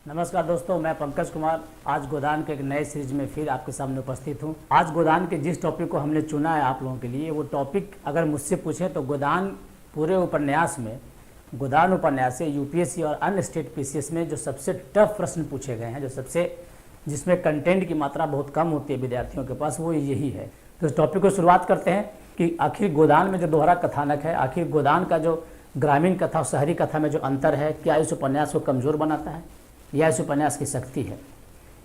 नमस्कार दोस्तों, मैं पंकज कुमार आज गोदान के एक नए सीरीज में फिर आपके सामने उपस्थित हूँ। आज गोदान के जिस टॉपिक को हमने चुना है आप लोगों के लिए, वो टॉपिक अगर मुझसे पूछे तो गोदान पूरे उपन्यास में, गोदान उपन्यास से यूपीएससी और अन्य स्टेट पीसीएस में जो सबसे टफ प्रश्न पूछे गए हैं, जो सबसे जिसमें कंटेंट की मात्रा बहुत कम होती है विद्यार्थियों के पास, वो यही है। तो इस टॉपिक को शुरुआत करते हैं कि आखिर गोदान में जो दोहरा कथानक है, आखिर गोदान का जो ग्रामीण कथा और शहरी कथा में जो अंतर है, क्या इस उपन्यास को कमज़ोर बनाता है या इस उपन्यास की शक्ति है,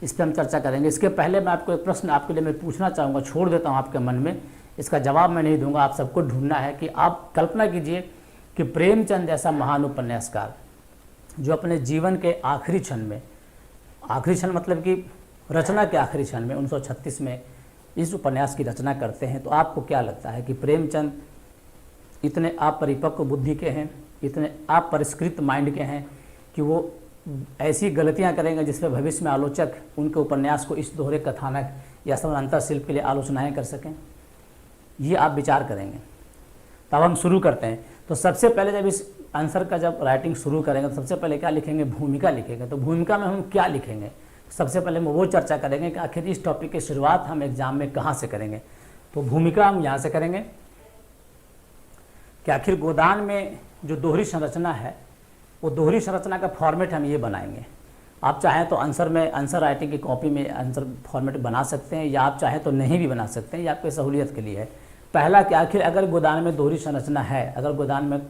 इस पर हम चर्चा करेंगे। इसके पहले मैं आपको एक प्रश्न आपके लिए मैं पूछना चाहूँगा, छोड़ देता हूँ आपके मन में। इसका जवाब मैं नहीं दूंगा, आप सबको ढूंढना है कि आप कल्पना कीजिए कि प्रेमचंद जैसा महान उपन्यासकार जो अपने जीवन के आखिरी क्षण में, आखिरी क्षण मतलब कि रचना के आखिरी क्षण में 1936 में इस उपन्यास की रचना करते हैं, तो आपको क्या लगता है कि प्रेमचंद इतने अपरिपक्व बुद्धि के हैं, इतने अपरिष्कृत माइंड के हैं कि वो ऐसी गलतियां करेंगे जिसमें भविष्य में आलोचक उनके उपन्यास को इस दोहरे कथानक या समानांतर शिल्प के लिए आलोचनाएं कर सकें? ये आप विचार करेंगे। तब हम शुरू करते हैं। तो सबसे पहले जब इस आंसर का जब राइटिंग शुरू करेंगे तो सबसे पहले क्या लिखेंगे? भूमिका लिखेंगे। तो भूमिका में हम क्या लिखेंगे? सबसे पहले हम वो चर्चा करेंगे कि आखिर इस टॉपिक की शुरुआत हम एग्जाम में कहाँ से करेंगे। तो भूमिका हम यहाँ से करेंगे कि आखिर गोदान में जो दोहरी संरचना है, वो दोहरी संरचना का फॉर्मेट हम ये बनाएंगे। आप चाहें तो आंसर में, आंसर राइटिंग की कॉपी में आंसर फॉर्मेट बना सकते हैं, या आप चाहें तो नहीं भी बना सकते हैं, ये आपकी सहूलियत के लिए है। पहला कि आखिर अगर गोदान में दोहरी संरचना है, अगर गोदान में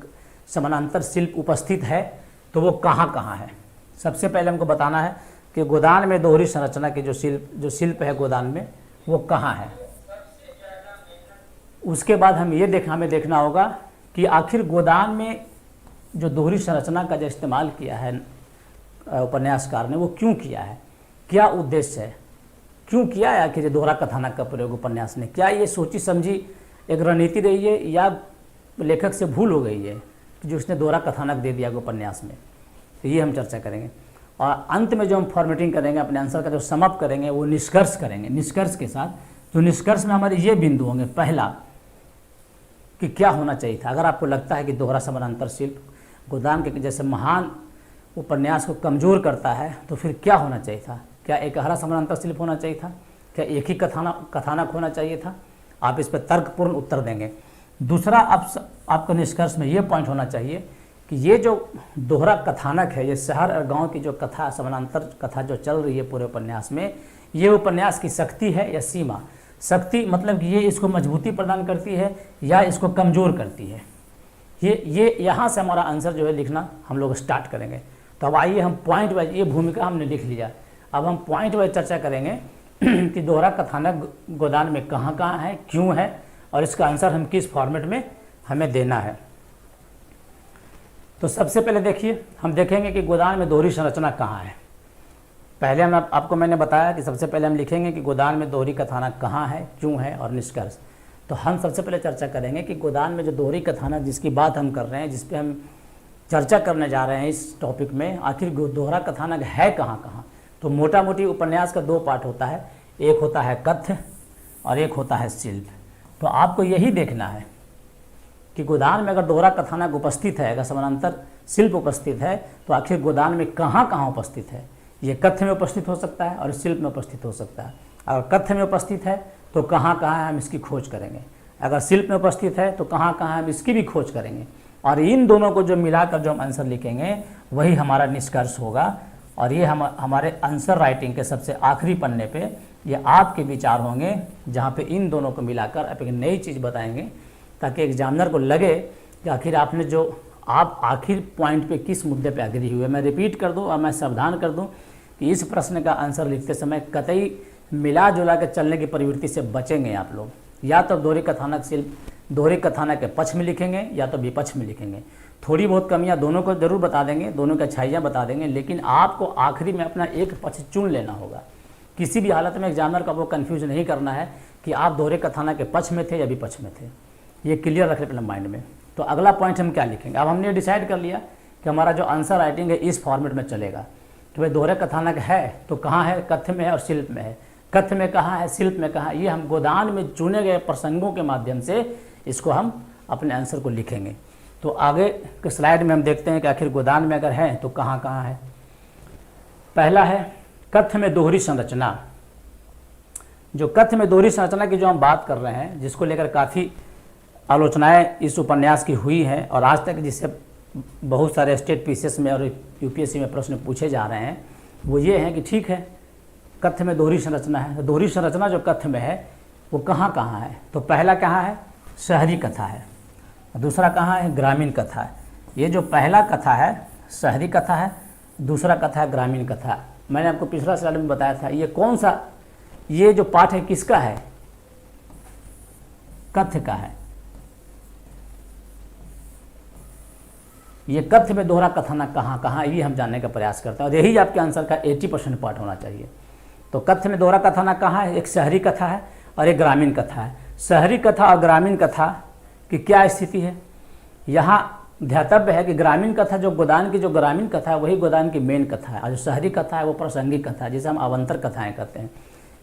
समानांतर शिल्प उपस्थित है तो वो कहाँ कहाँ है। सबसे पहले हमको बताना है कि गोदान में दोहरी संरचना के जो शिल्प है गोदान में, वो कहाँ है। उसके बाद हमें देखना होगा कि आखिर गोदान में जो दोहरी संरचना का जो इस्तेमाल किया है उपन्यासकार ने, वो क्यों किया है, क्या उद्देश्य है, क्यों किया है आखिर दोहरा कथानक का प्रयोग उपन्यास ने। क्या ये सोची समझी एक रणनीति रही है या लेखक से भूल हो गई है कि जो उसने दोहरा कथानक दे दिया उपन्यास में। तो ये हम चर्चा करेंगे। और अंत में जो हम फॉर्मेटिंग करेंगे, अपने आंसर का जो समअप करेंगे, वो निष्कर्ष करेंगे। निष्कर्ष के साथ जो निष्कर्ष में हमारे ये बिंदु होंगे, पहला कि क्या होना चाहिए था। अगर आपको लगता है कि दोहरा समानांतर शिल्प गोदान के जैसे महान उपन्यास को कमज़ोर करता है, तो फिर क्या होना चाहिए था? क्या एक हरा समानांतर शिल्प होना चाहिए था? क्या एक ही कथानक होना चाहिए था? आप इस पर तर्कपूर्ण उत्तर देंगे। दूसरा, आपका निष्कर्ष में ये पॉइंट होना चाहिए कि ये जो दोहरा कथानक है, ये शहर और गांव की जो कथा, समानांतर कथा जो चल रही है पूरे उपन्यास में, ये उपन्यास की शक्ति है या सीमा। शक्ति मतलब कि ये इसको मजबूती प्रदान करती है या इसको कमज़ोर करती है। ये यहाँ से हमारा आंसर जो है लिखना हम लोग स्टार्ट करेंगे। तो अब आइए हम पॉइंट वाइज, ये भूमिका हमने लिख लिया, अब हम पॉइंट वाइज चर्चा करेंगे कि दोहरा कथानक गोदान में कहाँ कहाँ है, क्यों है, और इसका आंसर हम किस फॉर्मेट में हमें देना है। तो सबसे पहले देखिए, हम देखेंगे कि गोदान में दोहरी संरचना कहाँ है। पहले आपको मैंने बताया कि सबसे पहले हम लिखेंगे कि गोदान में दोहरी कथानक कहाँ है, क्यों है, और निष्कर्ष। तो हम सबसे पहले चर्चा करेंगे कि गोदान में जो दोहरी कथानक जिसकी बात हम कर रहे हैं, जिस पे हम चर्चा करने जा रहे हैं इस टॉपिक में, आखिर दोहरा कथानक है कहाँ कहाँ। तो मोटा मोटी उपन्यास का दो पार्ट होता है, एक होता है कथ्य और एक होता है शिल्प। तो आपको यही देखना है कि गोदान में अगर दोहरा कथानक उपस्थित है, अगर समानांतर शिल्प उपस्थित है, तो आखिर गोदान में कहाँ कहाँ उपस्थित है। ये कथ्य में उपस्थित हो सकता है और शिल्प में उपस्थित हो सकता है। अगर कथ्य में उपस्थित है तो कहाँ कहाँ है हम इसकी खोज करेंगे, अगर शिल्प में उपस्थित है तो कहाँ कहाँ हम इसकी भी खोज करेंगे, और इन दोनों को जो मिलाकर जो हम आंसर लिखेंगे वही हमारा निष्कर्ष होगा। और ये हमारे आंसर राइटिंग के सबसे आखिरी पन्ने पे ये आपके विचार होंगे, जहाँ पे इन दोनों को मिलाकर आप एक नई चीज़ बताएंगे, ताकि एग्जामिनर को लगे कि आखिर आपने जो आप आखिर पॉइंट पे किस मुद्दे पे एग्री हुए। मैं रिपीट कर दूँ और मैं सावधान कर दूँ कि इस प्रश्न का आंसर लिखते समय कतई मिला जुला के चलने की प्रवृत्ति से बचेंगे आप लोग। या तो दोहरे कथानक शिल्प, दोहरे कथानक के पक्ष में लिखेंगे या तो विपक्ष में लिखेंगे। थोड़ी बहुत कमियां दोनों को जरूर बता देंगे, दोनों की अच्छाइयाँ बता देंगे, लेकिन आपको आखिरी में अपना एक पक्ष चुन लेना होगा। किसी भी हालत में एग्जामिनर का वो कन्फ्यूज नहीं करना है कि आप दोहरे कथानक के पक्ष में थे या विपक्ष में थे। ये क्लियर रख लेना माइंड में। तो अगला पॉइंट हम क्या लिखेंगे। अब हमने डिसाइड कर लिया कि हमारा जो आंसर राइटिंग है इस फॉर्मेट में चलेगा। तो भाई दोहरे कथानक है तो कहाँ है, कथ्य में है और शिल्प में है। कथ्य में कहाँ है, शिल्प में कहाँ, ये हम गोदान में चुने गए प्रसंगों के माध्यम से इसको हम अपने आंसर को लिखेंगे। तो आगे के स्लाइड में हम देखते हैं कि आखिर गोदान में अगर है तो कहाँ कहाँ है। पहला है कथ्य में दोहरी संरचना। जो कथ्य में दोहरी संरचना की जो हम बात कर रहे हैं, जिसको लेकर काफ़ी आलोचनाएं इस उपन्यास की हुई हैं और आज तक जिससे बहुत सारे स्टेट पीसीएस में और यूपीएससी में प्रश्न पूछे जा रहे हैं, वो ये हैं कि ठीक है कथ्य में दोहरी संरचना है, तो दोहरी संरचना जो कथ्य में है वो कहाँ कहाँ है। तो पहला कहाँ है, शहरी कथा है, दूसरा कहाँ है, ग्रामीण कथा है। ये जो पहला कथा है शहरी कथा है, दूसरा कथा है ग्रामीण कथा। मैंने आपको पिछला स्लाइड में बताया था ये कौन सा, ये जो पाठ है किसका है, कथ्य का है। ये कथ्य में दोहरा कथानक कहाँ कहाँ, ये हम जानने का प्रयास करते हैं और यही आपके आंसर का 80% पार्ट होना चाहिए। तो कथ्य में दोहरा कथानक कहाँ है, एक शहरी कथा है और एक ग्रामीण कथा है। शहरी कथा और ग्रामीण कथा की क्या स्थिति है, यहाँ ध्यातव्य है कि ग्रामीण कथा जो गोदान की जो ग्रामीण कथा है वही गोदान की मेन कथा है और जो शहरी कथा है वो प्रासंगिक कथा है, जिसे हम अवंतर कथाएं कहते हैं।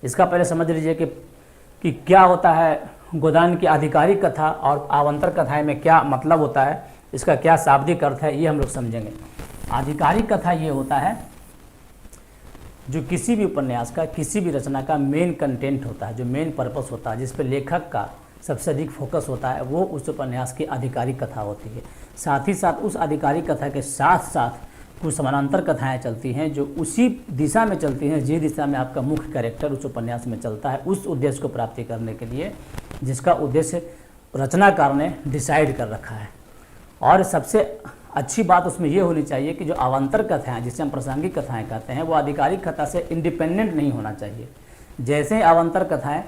इसका पहले समझ लीजिए कि क्या होता है गोदान की आधिकारिक कथा और अवंतर कथाएं में क्या मतलब होता है, इसका क्या शाब्दिक अर्थ है, ये हम लोग समझेंगे। आधिकारिक कथा ये होता है जो किसी भी उपन्यास का, किसी भी रचना का मेन कंटेंट होता है, जो मेन पर्पस होता है, जिस पर लेखक का सबसे अधिक फोकस होता है, वो उस उपन्यास की आधिकारिक कथा होती है। साथ ही साथ उस आधिकारिक कथा के साथ साथ कुछ समानांतर कथाएं चलती हैं जो उसी दिशा में चलती हैं जिस दिशा में आपका मुख्य कैरेक्टर उस उपन्यास में चलता है, उस उद्देश्य को प्राप्ति करने के लिए, जिसका उद्देश्य रचनाकार ने डिसाइड कर रखा है। और सबसे अच्छी बात उसमें ये होनी चाहिए कि जो अवान्तर कथाएं, जिसे हम प्रासंगिक कथाएं कहते हैं, वो आधिकारिक कथा से इंडिपेंडेंट नहीं होना चाहिए। जैसे ही अवान्तर कथाएं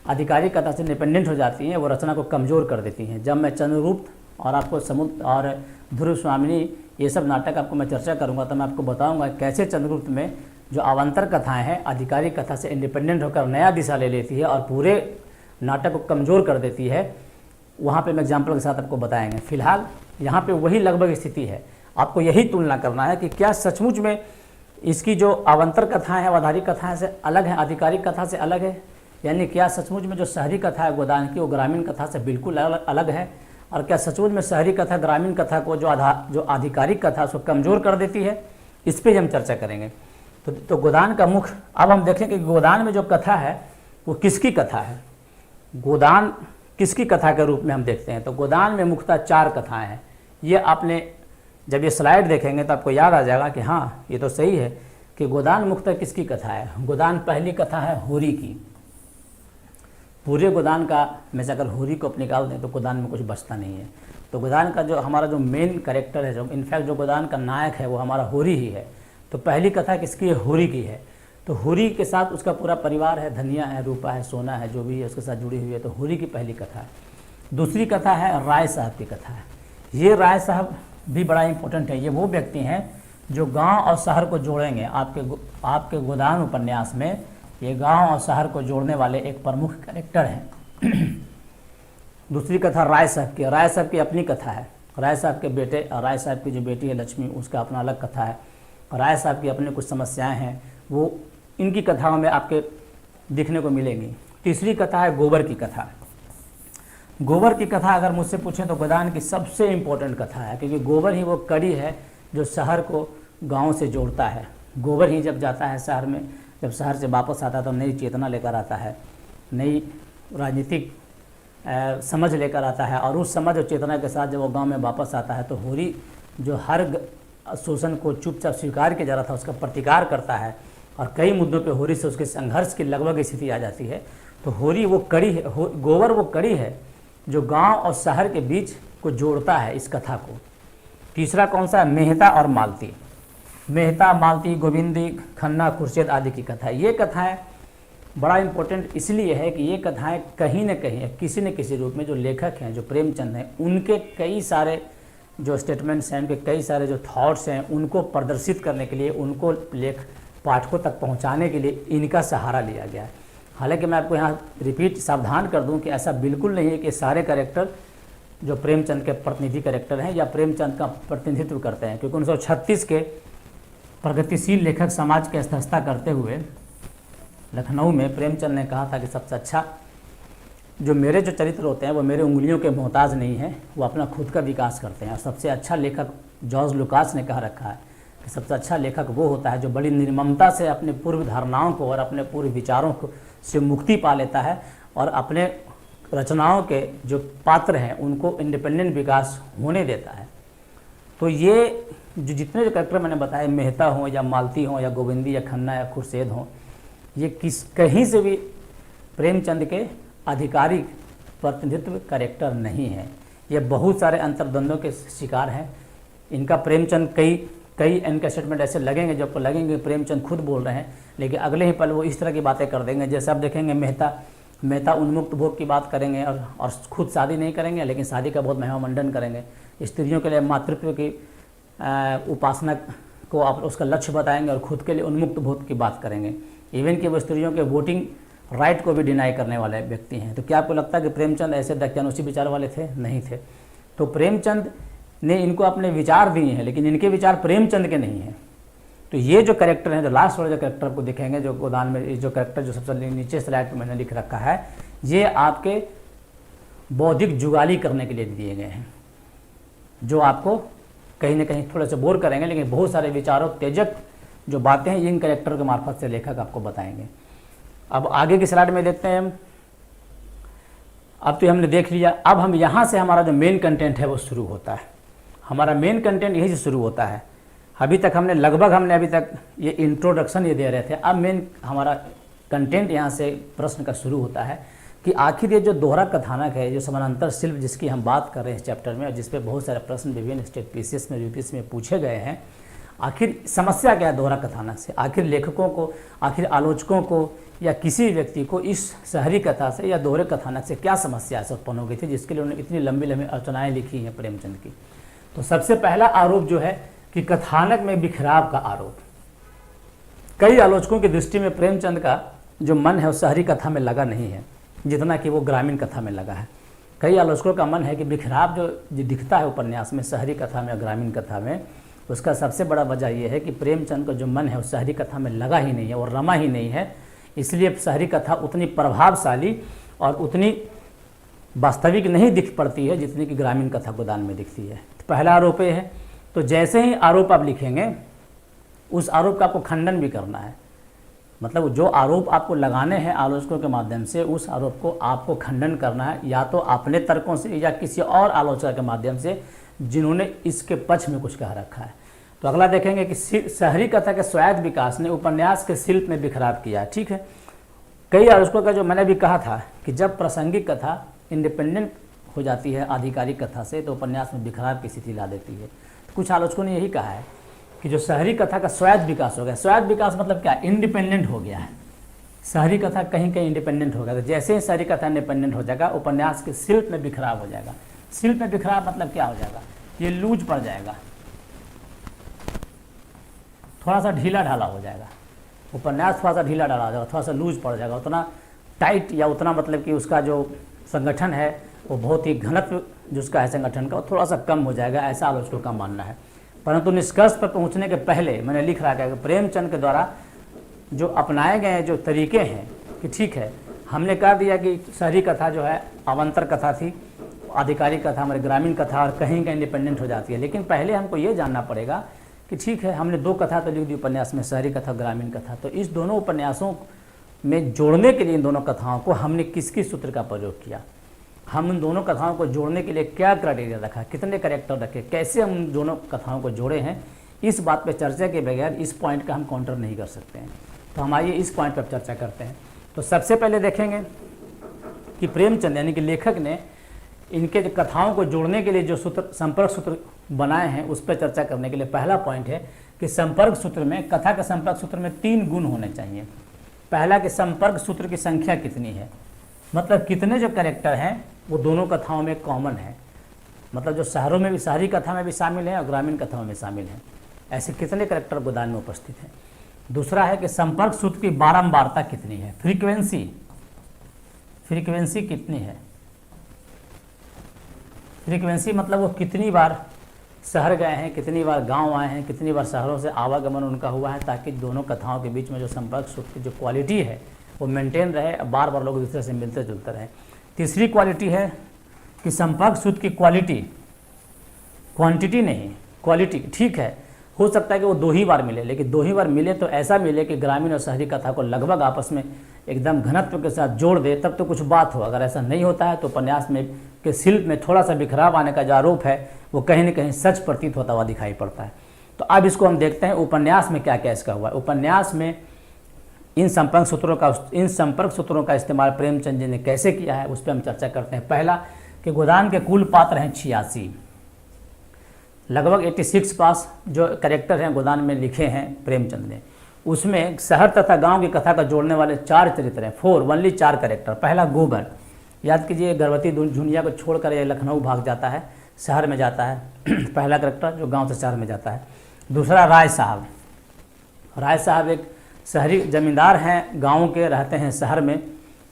आधिकारिक कथा से इंडिपेंडेंट हो जाती हैं, वो रचना को कमज़ोर कर देती हैं। जब मैं चंद्रगुप्त और आपको समुद्र और ध्रुव स्वामिनी ये सब नाटक आपको मैं चर्चा करूंगा, तो मैं आपको बताऊंगा कैसे चंद्रगुप्त में जो अवान्तर कथाएं हैं आधिकारिक कथा से इंडिपेंडेंट होकर नया दिशा ले लेती है और पूरे नाटक को कमज़ोर कर देती है। वहाँ पे मैं एग्जाम्पल के साथ आपको बताएंगे। फिलहाल यहाँ पे वही लगभग स्थिति है। आपको यही तुलना करना है कि क्या सचमुच में इसकी जो अवान्तर कथाएं हैं आधारिक कथाएं से अलग है, आधिकारिक कथा से अलग है, यानी क्या सचमुच में जो शहरी कथा है गोदान की वो ग्रामीण कथा से बिल्कुल अलग है, और क्या सचमुच में शहरी कथा ग्रामीण कथा को जो आधिकारिक कथा उसको कमज़ोर कर देती है, इस पर हम चर्चा करेंगे। तो गोदान का मुख्य, अब हम देखें कि गोदान में जो कथा है वो किसकी कथा है, गोदान किसकी कथा के रूप में हम देखते हैं। तो गोदान में मुख्यतः 4 कथाएं हैं। ये आपने जब ये स्लाइड देखेंगे तो आपको याद आ जाएगा कि हाँ ये तो सही है कि गोदान मुख्यतः किसकी कथा है। गोदान पहली कथा है होरी की। पूरे गोदान का में से अगर होरी को आप निकाल दें तो गोदान में कुछ बचता नहीं है। तो गोदान का जो हमारा जो मेन कैरेक्टर है, जो इनफैक्ट जो गोदान का नायक है वो हमारा होरी ही है। तो पहली कथा किसकी है, होरी की है। तो होरी के साथ उसका पूरा परिवार है, धनिया है, रूपा है, सोना है, जो भी है उसके साथ जुड़ी हुई है। तो होरी की पहली कथा है। दूसरी कथा है राय साहब की कथा है। ये राय साहब भी बड़ा इंपॉर्टेंट है। ये वो व्यक्ति हैं जो गांव और शहर को जोड़ेंगे। आपके गोदान उपन्यास में ये गांव और शहर को जोड़ने वाले एक प्रमुख कैरेक्टर हैं। दूसरी कथा राय साहब की। राय साहब की अपनी कथा है। राय साहब के बेटे और राय साहब की जो बेटी है लक्ष्मी, उसका अपना अलग कथा है। राय साहब की अपनी कुछ समस्याएं हैं, वो इनकी कथाओं में आपके दिखने को मिलेंगी। तीसरी कथा है गोबर की कथा। गोबर की कथा अगर मुझसे पूछें तो गोदान की सबसे इम्पोर्टेंट कथा है, क्योंकि गोबर ही वो कड़ी है जो शहर को गांव से जोड़ता है। गोबर ही जब जाता है शहर में, जब शहर से वापस आता है तो नई चेतना लेकर आता है, नई राजनीतिक समझ लेकर आता है। और उस समझ और चेतना के साथ जब वो गांव में वापस आता है तो होरी जो हर शोषण को चुपचाप स्वीकार किया जा रहा था उसका प्रतिकार करता है और कई मुद्दों पे होरी से उसके संघर्ष की लगभग स्थिति आ जाती है। तो होरी वो कड़ी है, गोबर वो कड़ी है जो गांव और शहर के बीच को जोड़ता है इस कथा को। तीसरा कौन सा है, मेहता और मालती। मेहता, मालती, गोविंदी, खन्ना, खुर्शीद आदि की कथा। ये कथाएं बड़ा इंपॉर्टेंट इसलिए है कि ये कथाएं कहीं न कहीं किसी न किसी रूप में जो लेखक हैं, जो प्रेमचंद हैं, उनके कई सारे जो स्टेटमेंट्स हैं, उनके कई सारे जो थॉट्स हैं, उनको प्रदर्शित करने के लिए, उनको पाठकों तक पहुंचाने के लिए इनका सहारा लिया गया है। हालांकि मैं आपको यहाँ रिपीट सावधान कर दूं कि ऐसा बिल्कुल नहीं है कि सारे कैरेक्टर जो प्रेमचंद के प्रतिनिधि कैरेक्टर हैं या प्रेमचंद का प्रतिनिधित्व करते हैं, क्योंकि 1936 के प्रगतिशील लेखक समाज की स्थस्थता करते हुए लखनऊ में प्रेमचंद ने कहा था कि सबसे अच्छा जो मेरे जो चरित्र होते हैं वो मेरे उंगलियों के मोहताज नहीं हैं, वो अपना खुद का विकास करते हैं। और सबसे अच्छा लेखक जॉर्ज लुकास ने कहा रखा है कि सबसे अच्छा लेखक वो होता है जो बड़ी निर्ममता से अपने पूर्व धारणाओं को और अपने पूर्व विचारों को से मुक्ति पा लेता है और अपने रचनाओं के जो पात्र हैं उनको इंडिपेंडेंट विकास होने देता है। तो ये जो जितने जो कैरेक्टर मैंने बताए, मेहता हों या मालती हों या गोविंदी या खन्ना या खुर्शेद हों, ये कहीं से भी प्रेमचंद के आधिकारिक प्रतिनिधित्व कैरेक्टर नहीं है। ये बहुत सारे अंतर्द्वंद्वों के शिकार हैं। इनका प्रेमचंद कई इनका स्टेटमेंट ऐसे लगेंगे जो आपको लगेंगे प्रेमचंद खुद बोल रहे हैं, लेकिन अगले ही पल वो इस तरह की बातें कर देंगे। जैसे आप देखेंगे मेहता उन्मुक्त भोग की बात करेंगे और खुद शादी नहीं करेंगे, लेकिन शादी का बहुत महिमा मंडन करेंगे। स्त्रियों के लिए मातृत्व की उपासना को आप उसका लक्ष्य बताएंगे और खुद के लिए उन्मुक्त भोग की बात करेंगे। इवन कि वो स्त्रियों के वोटिंग राइट को भी डिनाई करने वाले व्यक्ति हैं। तो क्या आपको लगता है कि प्रेमचंद ऐसे दक्यानुसी विचार वाले थे? नहीं थे। तो प्रेमचंद ने इनको अपने विचार दिए हैं, लेकिन इनके विचार प्रेमचंद के नहीं हैं। तो ये जो कैरेक्टर हैं, जो लास्ट वाला जो कैरेक्टर आपको दिखेंगे, जो गोदान में जो कैरेक्टर जो सबसे नीचे स्लाइड पर मैंने लिख रखा है, ये आपके बौद्धिक जुगाली करने के लिए दिए गए हैं, जो आपको कहीं ना कहीं थोड़ा सा बोर करेंगे, लेकिन बहुत सारे विचारों तेजक जो बातें हैं इन कैरेक्टर के मार्फत से लेखक आपको बताएंगे। अब आगे की स्लाइड में देखते हैं हम। अब तो हमने देख लिया, अब हम यहाँ से हमारा जो मेन कंटेंट है वो शुरू होता है। हमारा मेन कंटेंट यही से शुरू होता है। अभी तक हमने अभी तक ये इंट्रोडक्शन ये दे रहे थे। अब मेन हमारा कंटेंट यहाँ से प्रश्न का शुरू होता है कि आखिर ये जो दोहरा कथानक है, जो समानांतर शिल्प जिसकी हम बात कर रहे हैं इस चैप्टर में, और जिस पे बहुत सारे प्रश्न विभिन्न स्टेट पीसीएस में यूपीएससी में पूछे गए हैं, आखिर समस्या क्या है दोहरा कथानक से? आखिर लेखकों को, आखिर आलोचकों को या किसी व्यक्ति को इस शहरी कथा से या दोहरे कथानक से क्या समस्या से उत्पन्न हो गई थी, जिसके लिए उन्होंने इतनी लंबी लंबी रचनाएं लिखी हैं प्रेमचंद की? तो सबसे पहला आरोप जो है कि कथानक में बिखराव का आरोप। कई आलोचकों की दृष्टि में प्रेमचंद का जो मन है वो शहरी कथा में लगा नहीं है जितना कि वो ग्रामीण कथा में लगा है। कई आलोचकों का मन है कि बिखराव जो दिखता है उपन्यास में, शहरी कथा में और ग्रामीण कथा में, उसका सबसे बड़ा वजह यह है कि प्रेमचंद का जो मन है वो शहरी कथा में लगा ही नहीं है और रमा ही नहीं है। इसलिए शहरी कथा उतनी प्रभावशाली और उतनी वास्तविक नहीं दिख पड़ती है जितनी कि ग्रामीण कथा गोदान में दिखती है। तो पहला आरोप ये है। तो जैसे ही आरोप आप लिखेंगे उस आरोप का आपको खंडन भी करना है। मतलब जो आरोप आपको लगाने हैं आलोचकों के माध्यम से, उस आरोप को आपको खंडन करना है, या तो अपने तर्कों से या किसी और आलोचक के माध्यम से जिन्होंने इसके पक्ष में कुछ कह रखा है। तो अगला देखेंगे कि शहरी कथा के स्वायत्त विकास ने उपन्यास के शिल्प में बिखराव किया। ठीक है, कई आलोचकों का जो मैंने भी कहा था कि जब प्रासंगिक कथा इंडिपेंडेंट हो जाती है आधिकारिक कथा से तो उपन्यास में बिखराव की स्थिति ला देती है। तो कुछ आलोचकों ने यही कहा है कि जो शहरी कथा का स्वायत्त विकास हो गया, स्वायत्त विकास मतलब क्या? इंडिपेंडेंट हो गया है। शहरी कथा कहीं कहीं इंडिपेंडेंट हो गया। तो जैसे ही शहरी कथा इंडिपेंडेंट हो जाएगा, उपन्यास के शिल्प में बिखराव हो जाएगा। शिल्प में बिखराव मतलब क्या हो जाएगा? ये लूज पड़ जाएगा, थोड़ा सा ढीला ढाला हो जाएगा। उपन्यास थोड़ा सा ढीला ढाला हो जाएगा, थोड़ा सा लूज पड़ जाएगा। उतना टाइट या उतना मतलब कि उसका जो संगठन है वो बहुत ही घनत्व जो उसका है संगठन का, वो थोड़ा सा कम हो जाएगा, ऐसा आलोचकों का मानना है। परंतु निष्कर्ष पर पहुंचने के पहले मैंने लिख रहा है कि प्रेमचंद के द्वारा जो अपनाए गए जो तरीके हैं कि ठीक है, हमने कह दिया कि शहरी कथा जो है अवंतर कथा थी, आधिकारिक कथा हमारी ग्रामीण कथा और कहीं कहीं इंडिपेंडेंट हो जाती है। लेकिन पहले हमको ये जानना पड़ेगा कि ठीक है, हमने दो कथा तो लिख दी उपन्यास में, शहरी कथा ग्रामीण कथा। तो इस दोनों उपन्यासों में जोड़ने के लिए इन दोनों कथाओं को हमने किस किस सूत्र का प्रयोग किया, हम उन दोनों कथाओं को जोड़ने के लिए क्या क्राइटेरिया रखा, कितने कैरेक्टर रखे, कैसे हम दोनों कथाओं को जोड़े हैं, इस बात पर चर्चा के बगैर इस पॉइंट का हम काउंटर नहीं कर सकते हैं। तो हम आइए इस पॉइंट पर चर्चा करते हैं। तो सबसे पहले देखेंगे कि प्रेमचंद यानी कि लेखक ने इनके कथाओं को जोड़ने के लिए जो सूत्र संपर्क सूत्र बनाए हैं उस पर चर्चा करने के लिए पहला पॉइंट है कि संपर्क सूत्र में, कथा के संपर्क सूत्र में 3 गुण होने चाहिए। पहला कि संपर्क सूत्र की संख्या कितनी है, मतलब कितने जो कैरेक्टर हैं वो दोनों कथाओं में कॉमन है, मतलब जो शहरों में भी, शहरी कथा में भी शामिल हैं और ग्रामीण कथाओं में शामिल हैं, ऐसे कितने कैरेक्टर गोदान में उपस्थित हैं। दूसरा है कि संपर्क सूत्र की बारंबारता कितनी है, फ्रीक्वेंसी कितनी है। फ्रीक्वेंसी मतलब वो कितनी बार शहर गए हैं, कितनी बार गांव आए हैं, कितनी बार शहरों से आवागमन उनका हुआ है, ताकि दोनों कथाओं के बीच में जो संपर्क सूत्र की जो क्वालिटी है वो मेंटेन रहे, बार बार लोग एक दूसरे से मिलते जुलते रहें। तीसरी क्वालिटी है कि संपर्क सूत्र की क्वालिटी, क्वांटिटी नहीं, क्वालिटी। ठीक है, हो सकता है कि वो 2 ही बार मिले, लेकिन 2 ही बार मिले तो ऐसा मिले कि ग्रामीण और शहरी कथा को लगभग आपस में एकदम घनत्व के साथ जोड़ दे, तब तो कुछ बात हो। अगर ऐसा नहीं होता है तो उपन्यास में के शिल्प में थोड़ा सा बिखराव आने का जो आरोप है वो कहीं न कहीं सच प्रतीत होता हुआ दिखाई पड़ता है। तो अब इसको हम देखते हैं उपन्यास में क्या क्या इसका हुआ है। उपन्यास में इन संपर्क सूत्रों का इस्तेमाल प्रेमचंद जी ने कैसे किया है उस पर हम चर्चा करते हैं। पहला कि गोदान के कुल पात्र हैं 86, लगभग 86 पास जो कैरेक्टर हैं गोदान में लिखे हैं प्रेमचंद ने। उसमें शहर तथा गांव की कथा का जोड़ने वाले 4 चरित्र हैं, 4 कैरेक्टर। पहला गोबर, याद कीजिए गर्भवती झुनिया को छोड़कर ये लखनऊ भाग जाता है, शहर में जाता है पहला कैरेक्टर जो गांव से शहर में जाता है। दूसरा राय साहब, राय साहब एक शहरी जमींदार हैं, गांव के रहते हैं शहर में।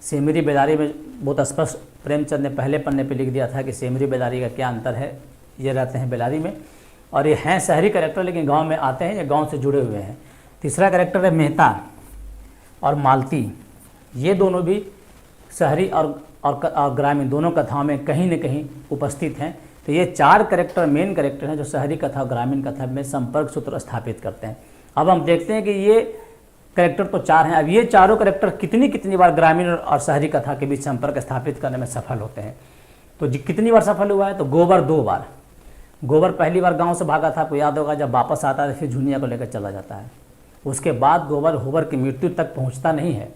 सेमरी बेदारी में बहुत स्पष्ट प्रेमचंद ने पहले पन्ने पे लिख दिया था कि सेमरी बेदारी का क्या अंतर है, ये रहते हैं बेदारी में और ये हैं शहरी कैरेक्टर लेकिन गांव में आते हैं, ये गांव से जुड़े हुए हैं। तीसरा कैरेक्टर है मेहता और मालती, ये दोनों भी शहरी और ग्रामीण दोनों कथाओं में कहीं न कहीं उपस्थित हैं। तो ये 4 कैरेक्टर मेन कैरेक्टर हैं जो शहरी कथा और ग्रामीण कथा में संपर्क सूत्र स्थापित करते हैं। अब हम देखते हैं कि ये कैरेक्टर तो 4 हैं, अब ये चारों कैरेक्टर कितनी बार ग्रामीण और शहरी कथा के बीच संपर्क स्थापित करने में सफल होते हैं। तो कितनी बार सफल हुआ है, तो गोबर 2 बार। गोबर पहली बार गांव से भागा था, आपको याद होगा, जब वापस आता है फिर झुनिया को लेकर चला जाता है। उसके बाद गोबर होबर की मृत्यु तक पहुंचता नहीं है।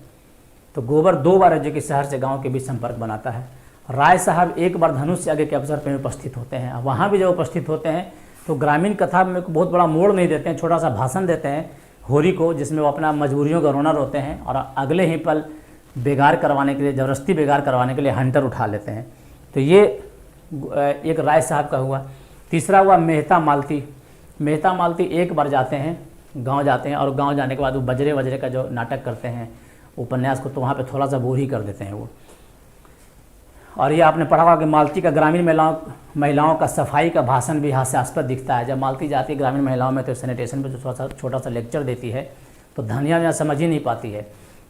तो गोबर 2 बार है जो कि शहर से गांव के बीच संपर्क बनाता है। राय साहब 1 बार धनुष से आगे के अवसर पर उपस्थित होते हैं, वहाँ भी जब उपस्थित होते हैं तो ग्रामीण कथा में बहुत बड़ा मोड़ नहीं देते हैं, छोटा सा भाषण देते हैं होरी को, जिसमें वो अपना मजबूरियों का रोना रोते हैं और अगले ही पल बेगार करवाने के लिए, ज़बरदस्ती बेगार करवाने के लिए हंटर उठा लेते हैं। तो ये एक राय साहब का हुआ। तीसरा हुआ मेहता मालती। मेहता मालती 1 बार जाते हैं, गांव जाते हैं और गांव जाने के बाद वो बजरे का जो नाटक करते हैं उपन्यास को, तो वहाँ पे थोड़ा सा बोर ही कर देते हैं वो। और ये आपने पढ़ा होगा कि मालती का ग्रामीण महिलाओं का सफाई का भाषण भी हास्यास्पद दिखता है। जब मालती जाती है ग्रामीण महिलाओं में तो सैनिटेशन पे जो छोटा सा लेक्चर देती है तो धनिया समझ ही नहीं पाती है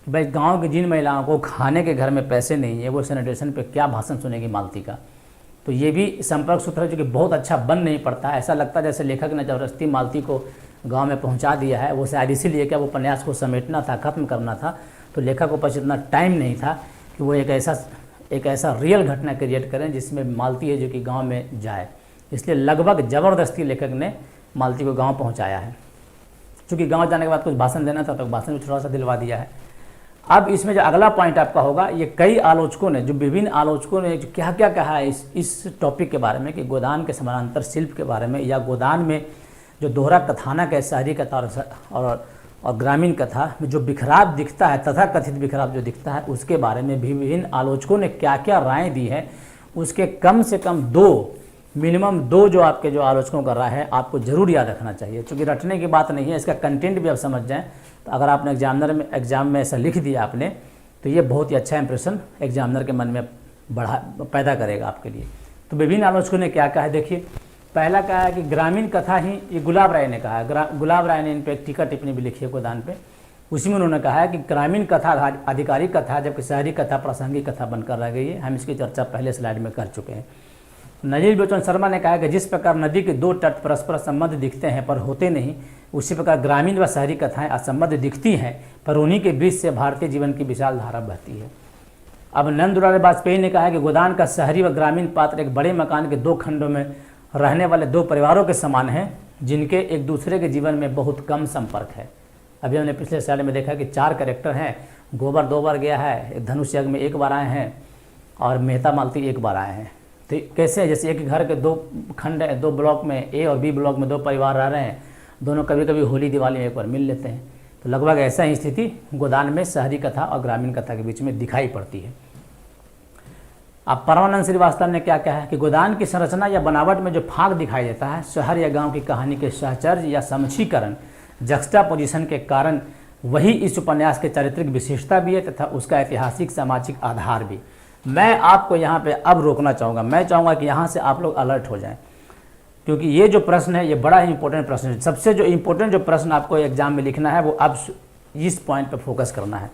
कि भाई गाँव की जिन महिलाओं को खाने के घर में पैसे नहीं है वो सैनिटेशन पे क्या भाषण सुनेगी मालती का। तो ये भी संपर्क सूत्र है जो कि बहुत अच्छा बन नहीं पड़ता। ऐसा लगता है जैसे लेखक ने ज़बरदस्ती मालती को गांव में पहुंचा दिया है। वो शायद इसीलिए क्या वो उपन्यास को समेटना था, ख़त्म करना था, तो लेखक के पास इतना टाइम नहीं था कि वो एक ऐसा रियल घटना क्रिएट करें जिसमें मालती है जो कि गांव में जाए। इसलिए लगभग ज़बरदस्ती लेखक ने मालती को गाँव पहुँचाया है। चूँकि गाँव जाने के बाद कुछ भाषण देना था तो भाषण भी थोड़ा सा दिलवा दिया है। अब इसमें जो अगला पॉइंट आपका होगा, ये कई आलोचकों ने, जो विभिन्न आलोचकों ने जो क्या क्या कहा है इस टॉपिक के बारे में कि गोदान के समानांतर शिल्प के बारे में, या गोदान में जो दोहरा कथानक है, शहरी कथा और ग्रामीण कथा में जो बिखराव दिखता है, तथा कथित बिखराव जो दिखता है, उसके बारे में भी विभिन्न आलोचकों ने क्या क्या राय दी है, उसके कम से कम मिनिमम दो जो आपके जो आलोचकों का राय है आपको जरूर याद रखना चाहिए। क्योंकि रटने की बात नहीं है, इसका कंटेंट भी आप समझ जाएं। तो अगर आपने एग्जाम में ऐसा लिख दिया आपने, तो ये बहुत ही अच्छा इंप्रेशन एग्जामिनर के मन में पैदा करेगा आपके लिए। तो विभिन्न आलोचकों ने क्या कहा है देखिए। पहला कहा है कि ग्रामीण कथा ही, ये गुलाब राय ने कहा है, गुलाब राय ने इन पर एक टीका टिप्पणी भी लिखी है गोदान पे। उसी में उन्होंने कहा है कि ग्रामीण कथा आधिकारिक कथा जबकि शहरी कथा प्रासंगिक कथा बनकर रह गई है। हम इसकी चर्चा पहले स्लाइड में कर चुके हैं। नजीर बेचन शर्मा ने कहा कि जिस प्रकार नदी के 2 तट परस्पर संबंध दिखते हैं पर होते नहीं, उसी प्रकार ग्रामीण व शहरी कथाएं असंबद्ध दिखती हैं पर उन्हीं के बीच से भारतीय जीवन की विशाल धारा बहती है। अब नंद दुलारे वाजपेयी ने कहा कि गोदान का शहरी व ग्रामीण पात्र एक बड़े मकान के 2 खंडों में रहने वाले 2 परिवारों के समान हैं जिनके एक दूसरे के जीवन में बहुत कम संपर्क है। अभी हमने पिछले साल में देखा कि 4 कैरेक्टर हैं। गोबर 2 बार गया है, धनुष यज्ञ में 1 बार आए हैं और मेहता मालती 1 बार आए हैं। तो कैसे है, जैसे एक घर के 2 खंड है, 2 ब्लॉक में, ए और बी ब्लॉक में 2 परिवार रह रहे हैं, दोनों कभी कभी होली दिवाली में एक बार मिल लेते हैं। तो लगभग ऐसा ही स्थिति गोदान में शहरी कथा और ग्रामीण कथा के बीच में दिखाई पड़ती है। अब परमानंद श्रीवास्तव ने क्या कहा है कि गोदान की संरचना या बनावट में जो फाक दिखाई देता है, शहर या गांव की कहानी के सहचर्य या समझीकरण जक्स्टापोजिशन के कारण, वही इस उपन्यास के चारित्रिक विशेषता भी है तथा उसका ऐतिहासिक सामाजिक आधार भी। मैं आपको यहाँ पे अब रोकना चाहूँगा। मैं चाहूँगा कि यहाँ से आप लोग अलर्ट हो जाएं, क्योंकि ये जो प्रश्न है ये बड़ा ही इंपॉर्टेंट प्रश्न है। सबसे जो इम्पोर्टेंट जो प्रश्न आपको एग्जाम में लिखना है वो अब इस पॉइंट पे फोकस करना है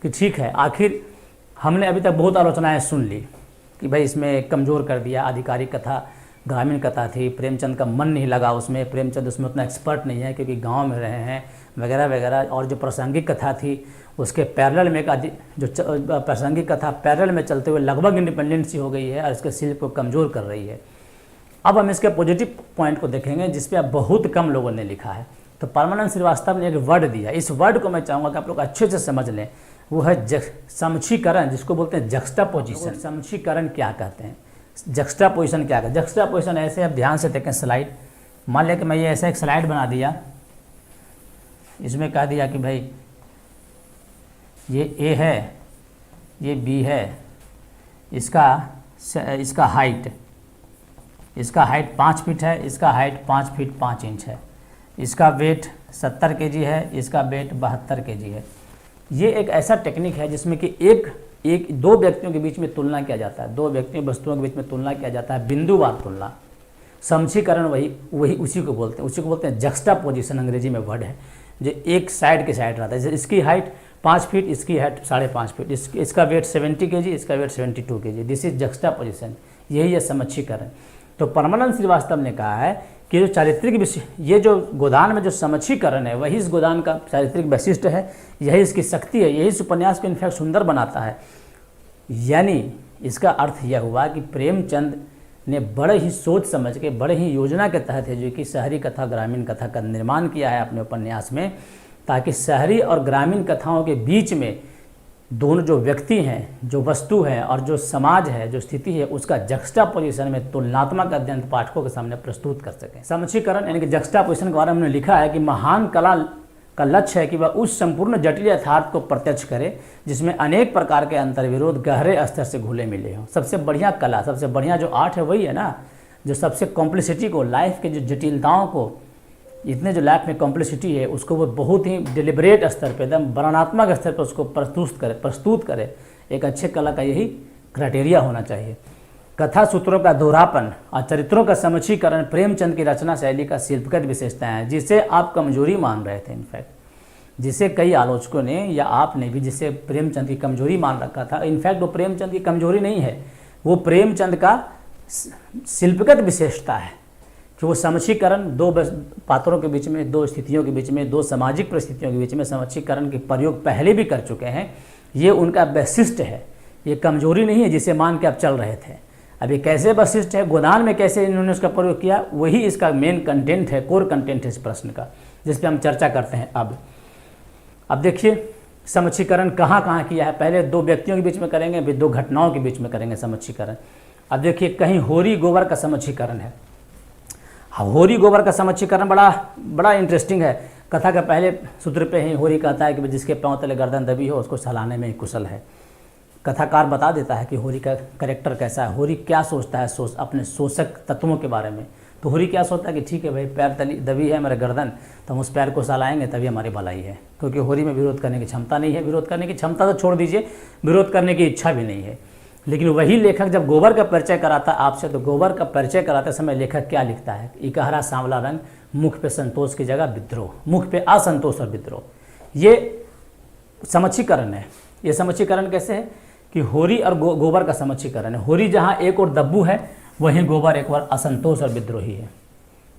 कि ठीक है, आखिर हमने अभी तक बहुत आलोचनाएं सुन ली कि भाई इसमें कमज़ोर कर दिया, आधिकारिक कथा ग्रामीण कथा थी, प्रेमचंद का मन नहीं लगा उसमें, प्रेमचंद उसमें उतना एक्सपर्ट नहीं है क्योंकि गांव में रहे हैं वगैरह वगैरह। और जो प्रासंगिक कथा थी उसके पैरेलल में जो प्रासंगिक कथा पैरेलल में चलते हुए लगभग इंडिपेंडेंट सी हो गई है और इसके शिल्प को कमज़ोर कर रही है। अब हम इसके पॉजिटिव पॉइंट को देखेंगे जिस पे अब बहुत कम लोगों ने लिखा है। तो परमानंद श्रीवास्तव ने एक वर्ड दिया, इस वर्ड को मैं चाहूँगा कि आप लोग अच्छे से समझ लें, वो है समशीकरण, जिसको बोलते हैं जक्स्टापोजिशन। समशीकरण क्या कहते हैं, जक्स्टापोजिशन क्या कहते हैं? जक्स्टापोजिशन ऐसे, आप ध्यान से देखें स्लाइड। मान लिया कि मैं ये ऐसा एक स्लाइड बना दिया, इसमें कह दिया कि भाई ये ए है, ये बी है, इसका हाइट 5 फीट है, इसका हाइट 5 फीट 5 इंच है, इसका वेट 70 केजी है, इसका वेट 72 केजी है। ये एक ऐसा टेक्निक है जिसमें कि दो व्यक्तियों के बीच में तुलना किया जाता है, दो व्यक्तियों वस्तुओं के बीच में तुलना किया जाता है, बिंदुवार तुलना। समशीकरण वही उसी को बोलते हैं जक्स्टापोजिशन, अंग्रेजी में वर्ड है, जो एक साइड के साइड रहता है। जैसे इसकी हाइट 5 फीट, इसकी हाइट 5.5 फीट, इसका वेट 70 केजी, इसका वेट 72 केजी। दिस इज जक्स्टापोजिशन, यही है समशीकरण। तो परमानंद श्रीवास्तव ने कहा है कि जो चारित्रिक विषय, ये जो गोदान में जो समशीकरण है वही इस गोदान का चारित्रिक वैशिष्ट है, यही इसकी शक्ति है, यही इस उपन्यास को इनफैक्ट सुंदर बनाता है। यानी इसका अर्थ यह हुआ कि प्रेमचंद ने बड़े ही सोच समझ के, बड़े ही योजना के तहत है जो कि शहरी कथा ग्रामीण कथा का निर्माण किया है अपने उपन्यास में, ताकि शहरी और ग्रामीण कथाओं के बीच में दोनों जो व्यक्ति हैं, जो वस्तु है और जो समाज है, जो स्थिति है, उसका जक्स्टापोजिशन में तुलनात्मक अध्ययन पाठकों के सामने प्रस्तुत कर सकें। समशीकरण यानी कि जक्स्टापोजिशन के बारे में हमने लिखा है कि महान कला का लक्ष्य है कि वह उस संपूर्ण जटिल यथार्थ को प्रत्यक्ष करे जिसमें अनेक प्रकार के अंतर्विरोध गहरे स्तर से घुले मिले हों। सबसे बढ़िया कला, सबसे बढ़िया जो आर्ट है वही है ना, जो सबसे कॉम्प्लिसिटी को, लाइफ के जो जटिलताओं को, इतने जो लाइफ में कॉम्प्लिसिटी है उसको वो बहुत ही डिलिबरेट स्तर पे, एकदम वर्णनात्मक स्तर पर उसको प्रस्तुत करे। एक अच्छे कला का यही क्राइटेरिया होना चाहिए। कथा सूत्रों का दोहरापन और चरित्रों का समशीकरण प्रेमचंद की रचना शैली का शिल्पगत विशेषताएं हैं, जिसे आप कमजोरी मान रहे थे। इनफैक्ट जिसे कई आलोचकों ने या आपने भी जिसे प्रेमचंद की कमजोरी मान रखा था, इनफैक्ट वो प्रेमचंद की कमजोरी नहीं है, वो प्रेमचंद का शिल्पगत विशेषता है कि वो समशीकरण दो पात्रों के बीच में, दो स्थितियों के बीच में, दो सामाजिक परिस्थितियों के बीच में समशीकरण के प्रयोग पहले भी कर चुके हैं। ये उनका वैशिष्ट है, ये कमजोरी नहीं है जिसे मान के आप चल रहे थे। अब ये कैसे वैशिष्ट है, गोदान में कैसे इन्होंने उसका प्रयोग किया, वही इसका मेन कंटेंट है, कोर कंटेंट है इस प्रश्न का, जिस पे हम चर्चा करते हैं। अब देखिए समशीकरण कहाँ कहाँ किया है। पहले दो व्यक्तियों के बीच में करेंगे, फिर दो घटनाओं के बीच में करेंगे समशीकरण। अब देखिए कहीं होरी गोबर का समशीकरण है। होरी गोबर का समशीकरण बड़ा इंटरेस्टिंग है। कथा का पहले सूत्र पे ही होरी कहता है कि जिसके पांव तले गर्दन दबी हो उसको सहलाने में ही कुशल है। कथाकार बता देता है कि होरी का कैरेक्टर कैसा है, होरी क्या सोचता है अपने शोषक तत्वों के बारे में। तो होरी क्या सोचता है कि ठीक है भाई, पैर दबी है मेरे गर्दन, तो हम उस पैर को सहलाएंगे तभी हमारी भलाई है, क्योंकि होरी में विरोध करने की क्षमता नहीं है। विरोध करने की क्षमता तो छोड़ दीजिए, विरोध करने की इच्छा भी नहीं है। लेकिन वही लेखक जब गोबर का परिचय कराता आपसे, तो गोबर का परिचय कराते समय लेखक क्या लिखता है, इकहरा सांवला रंग, मुख पे संतोष की जगह विद्रोह, मुख पे असंतोष और विद्रोह। ये समशीकरण है। ये समशीकरण कैसे है कि होरी और गोबर का समशीकरण है। होरी जहाँ एक और दब्बू है, वहीं गोबर एक और असंतोष और विद्रोही है।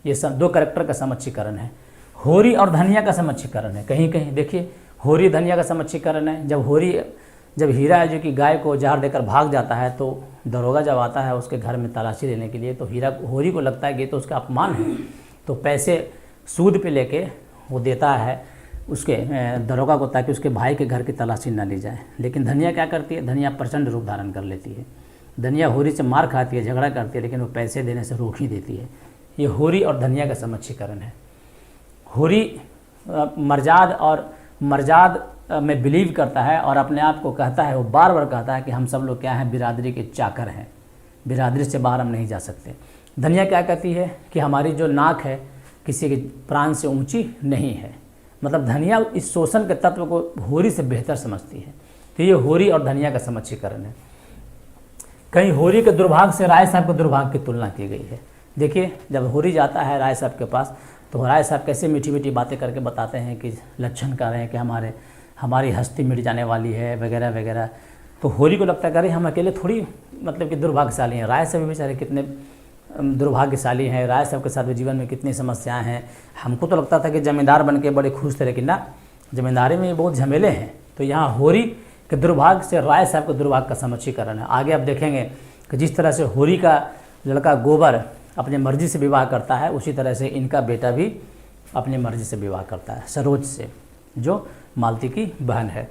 ये दो कैरेक्टर का समशीकरण है। होरी और धनिया का समशीकरण है। कहीं कहीं देखिए होरी धनिया का समशीकरण है। जब हीरा है जो कि गाय को जहर देकर भाग जाता है, तो दरोगा जब आता है उसके घर में तलाशी लेने के लिए, तो होरी को लगता है कि ये तो उसका अपमान है, तो पैसे सूद पे लेके वो देता है उसके दरोगा को, ताकि उसके भाई के घर की तलाशी ना ली जाए। लेकिन धनिया क्या करती है, धनिया प्रचंड रूप धारण कर लेती है। धनिया होरी से मार खाती है, झगड़ा करती है, लेकिन वो पैसे देने से रोक ही देती है। ये होरी और धनिया का समशीकरण है। होरी मर्जाद में बिलीव करता है और अपने आप को कहता है, वो बार बार कहता है कि हम सब लोग क्या हैं, बिरादरी के चाकर हैं, बिरादरी से बाहर हम नहीं जा सकते। धनिया क्या कहती है कि हमारी जो नाक है किसी के प्राण से ऊंची नहीं है। मतलब धनिया इस शोषण के तत्व को होरी से बेहतर समझती है। तो ये होरी और धनिया का समशीकरण है। कहीं होरी के दुर्भाग्य से राय साहब के दुर्भाग्य की तुलना की गई है। देखिए जब होरी जाता है राय साहब के पास, तो राय साहब कैसे मीठी मीठी बातें करके बताते हैं कि लक्षण कर रहे हैं कि हमारी हस्ती मिट जाने वाली है वगैरह वगैरह। तो होरी को लगता है कि अरे हम अकेले थोड़ी मतलब कि दुर्भाग्यशाली हैं, राय साहब बेचारे कितने दुर्भाग्यशाली हैं, राय साहब के साथ भी जीवन में कितनी समस्याएं हैं। हमको तो लगता था कि ज़मींदार बन के बड़े खुश थे, लेकिन ना, ज़मींदारी में बहुत झमेले हैं। तो यहाँ होरी के दुर्भाग्य से राय साहब के दुर्भाग्य का समुच्चीकरण है। आगे आप देखेंगे कि जिस तरह से होरी का लड़का गोबर अपनी मर्जी से विवाह करता है, उसी तरह से इनका बेटा भी अपनी मर्जी से विवाह करता है सरोज से, जो मालती की बहन है।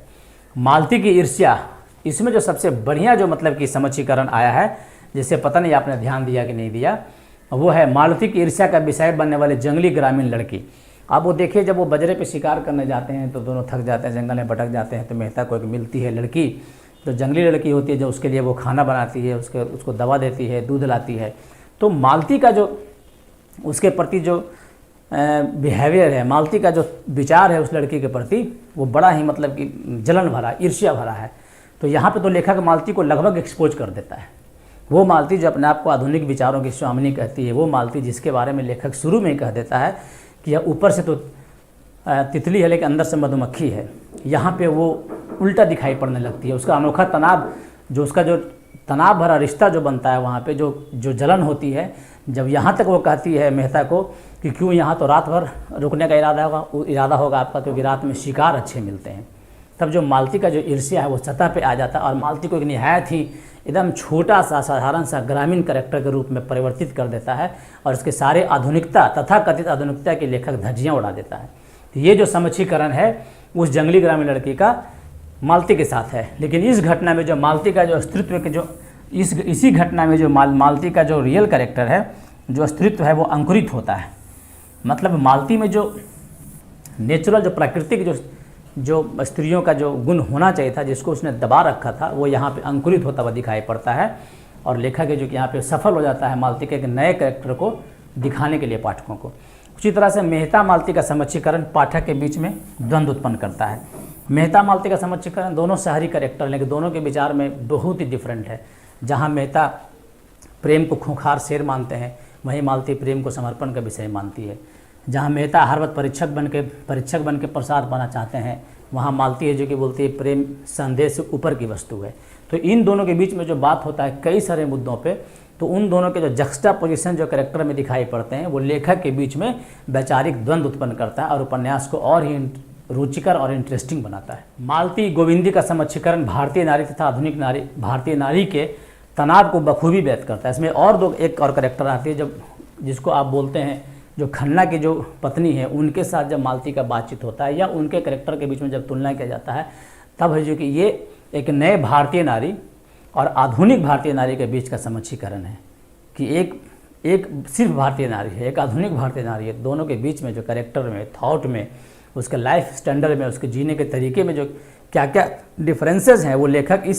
मालती की ईर्ष्या, इसमें जो सबसे बढ़िया जो मतलब कि समुच्चीकरण आया है, जिसे पता नहीं आपने ध्यान दिया कि नहीं दिया, वो है मालती की ईर्ष्या का विषय बनने वाले जंगली ग्रामीण लड़की। अब वो देखिए, जब वो बजरे पे शिकार करने जाते हैं तो दोनों थक जाते हैं, जंगल में भटक जाते हैं, तो मेहता को एक मिलती है लड़की, जो जंगली लड़की होती है, जो उसके लिए वो खाना बनाती है, उसको दवा देती है, दूध लाती है। तो मालती का जो उसके प्रति जो बिहेवियर है, मालती का जो विचार है उस लड़की के प्रति, वो बड़ा ही मतलब कि जलन भरा, ईर्ष्या भरा है। तो यहाँ पे तो लेखक मालती को लगभग एक्सपोज कर देता है। वो मालती जो अपने आप को आधुनिक विचारों की स्वामिनी कहती है, वो मालती जिसके बारे में लेखक शुरू में ही कह देता है कि यह ऊपर से तो तितली है लेकिन अंदर से मधुमक्खी है, यहाँ पे वो उल्टा दिखाई पड़ने लगती है। उसका अनोखा तनाव, जो उसका जो तनाव भरा रिश्ता जो बनता है वहाँ पे, जो जलन होती है, जब यहाँ तक वो कहती है मेहता को कि क्यों यहाँ तो रात भर रुकने का इरादा होगा आपका, क्योंकि रात में शिकार अच्छे मिलते हैं। तब जो मालती का जो ईर्ष्या है वो सतह पे आ जाता है और मालती को एक निहायत ही एकदम छोटा सा साधारण सा ग्रामीण कैरेक्टर के रूप में परिवर्तित कर देता है और इसके सारे आधुनिकता तथा कथित आधुनिकता के लेखक धज्जियाँ उड़ा देता है। तो ये जो समुच्चीकरण है उस जंगली ग्रामीण लड़की का मालती के साथ है। लेकिन इस घटना में जो मालती का जो अस्तित्व के जो इसी घटना में जो मालती का जो रियल कैरेक्टर है, जो अस्तित्व है, वो अंकुरित होता है। मतलब मालती में जो नेचुरल, जो प्राकृतिक जो स्त्रियों का जो गुण होना चाहिए था, जिसको उसने दबा रखा था, वो यहाँ पे अंकुरित होता हुआ दिखाई पड़ता है। और लेखक है जो कि यहाँ पे सफल हो जाता है मालती के एक नए कैरेक्टर को दिखाने के लिए पाठकों को। उसी तरह से मेहता मालती का समुच्चीकरण पाठक के बीच में द्वंद्व उत्पन्न करता है। मेहता मालती का समुच्चीकरण दोनों शहरी कैरेक्टर, लेकिन दोनों के विचार में बहुत ही डिफरेंट है। जहाँ मेहता प्रेम को खूंखार शेर मानते हैं, वहीं मालती प्रेम को समर्पण का विषय मानती है। जहाँ मेहता हर वक्त परीक्षक बन के प्रसाद पाना चाहते हैं, वहाँ मालती है जो कि बोलती है प्रेम संदेह से ऊपर की वस्तु है। तो इन दोनों के बीच में जो बात होता है कई सारे मुद्दों पे, तो उन दोनों के जो जक्स्टापोजिशन जो कैरेक्टर में दिखाई पड़ते हैं, वो लेखक के बीच में वैचारिक द्वंद्व उत्पन्न करता है और उपन्यास को और ही रुचिकर और इंटरेस्टिंग बनाता है। मालती गोविंदी का समुच्चीकरण भारतीय नारी तथा आधुनिक नारी, भारतीय नारी के तनाव को बखूबी व्यक्त करता है। इसमें और एक और कैरेक्टर आती है, जब जिसको आप बोलते हैं जो खन्ना की जो पत्नी है, उनके साथ जब मालती का बातचीत होता है या उनके कैरेक्टर के बीच में जब तुलना किया जाता है, तब है जो कि ये एक नए भारतीय नारी और आधुनिक भारतीय नारी के बीच का समुच्चीकरण है कि एक सिर्फ भारतीय नारी है, एक आधुनिक भारतीय नारी है। दोनों के बीच में जो कैरेक्टर में, थॉट में, उसके लाइफ स्टैंडर्ड में, उसके जीने के तरीके में जो क्या क्या डिफरेंसेस हैं, वो लेखक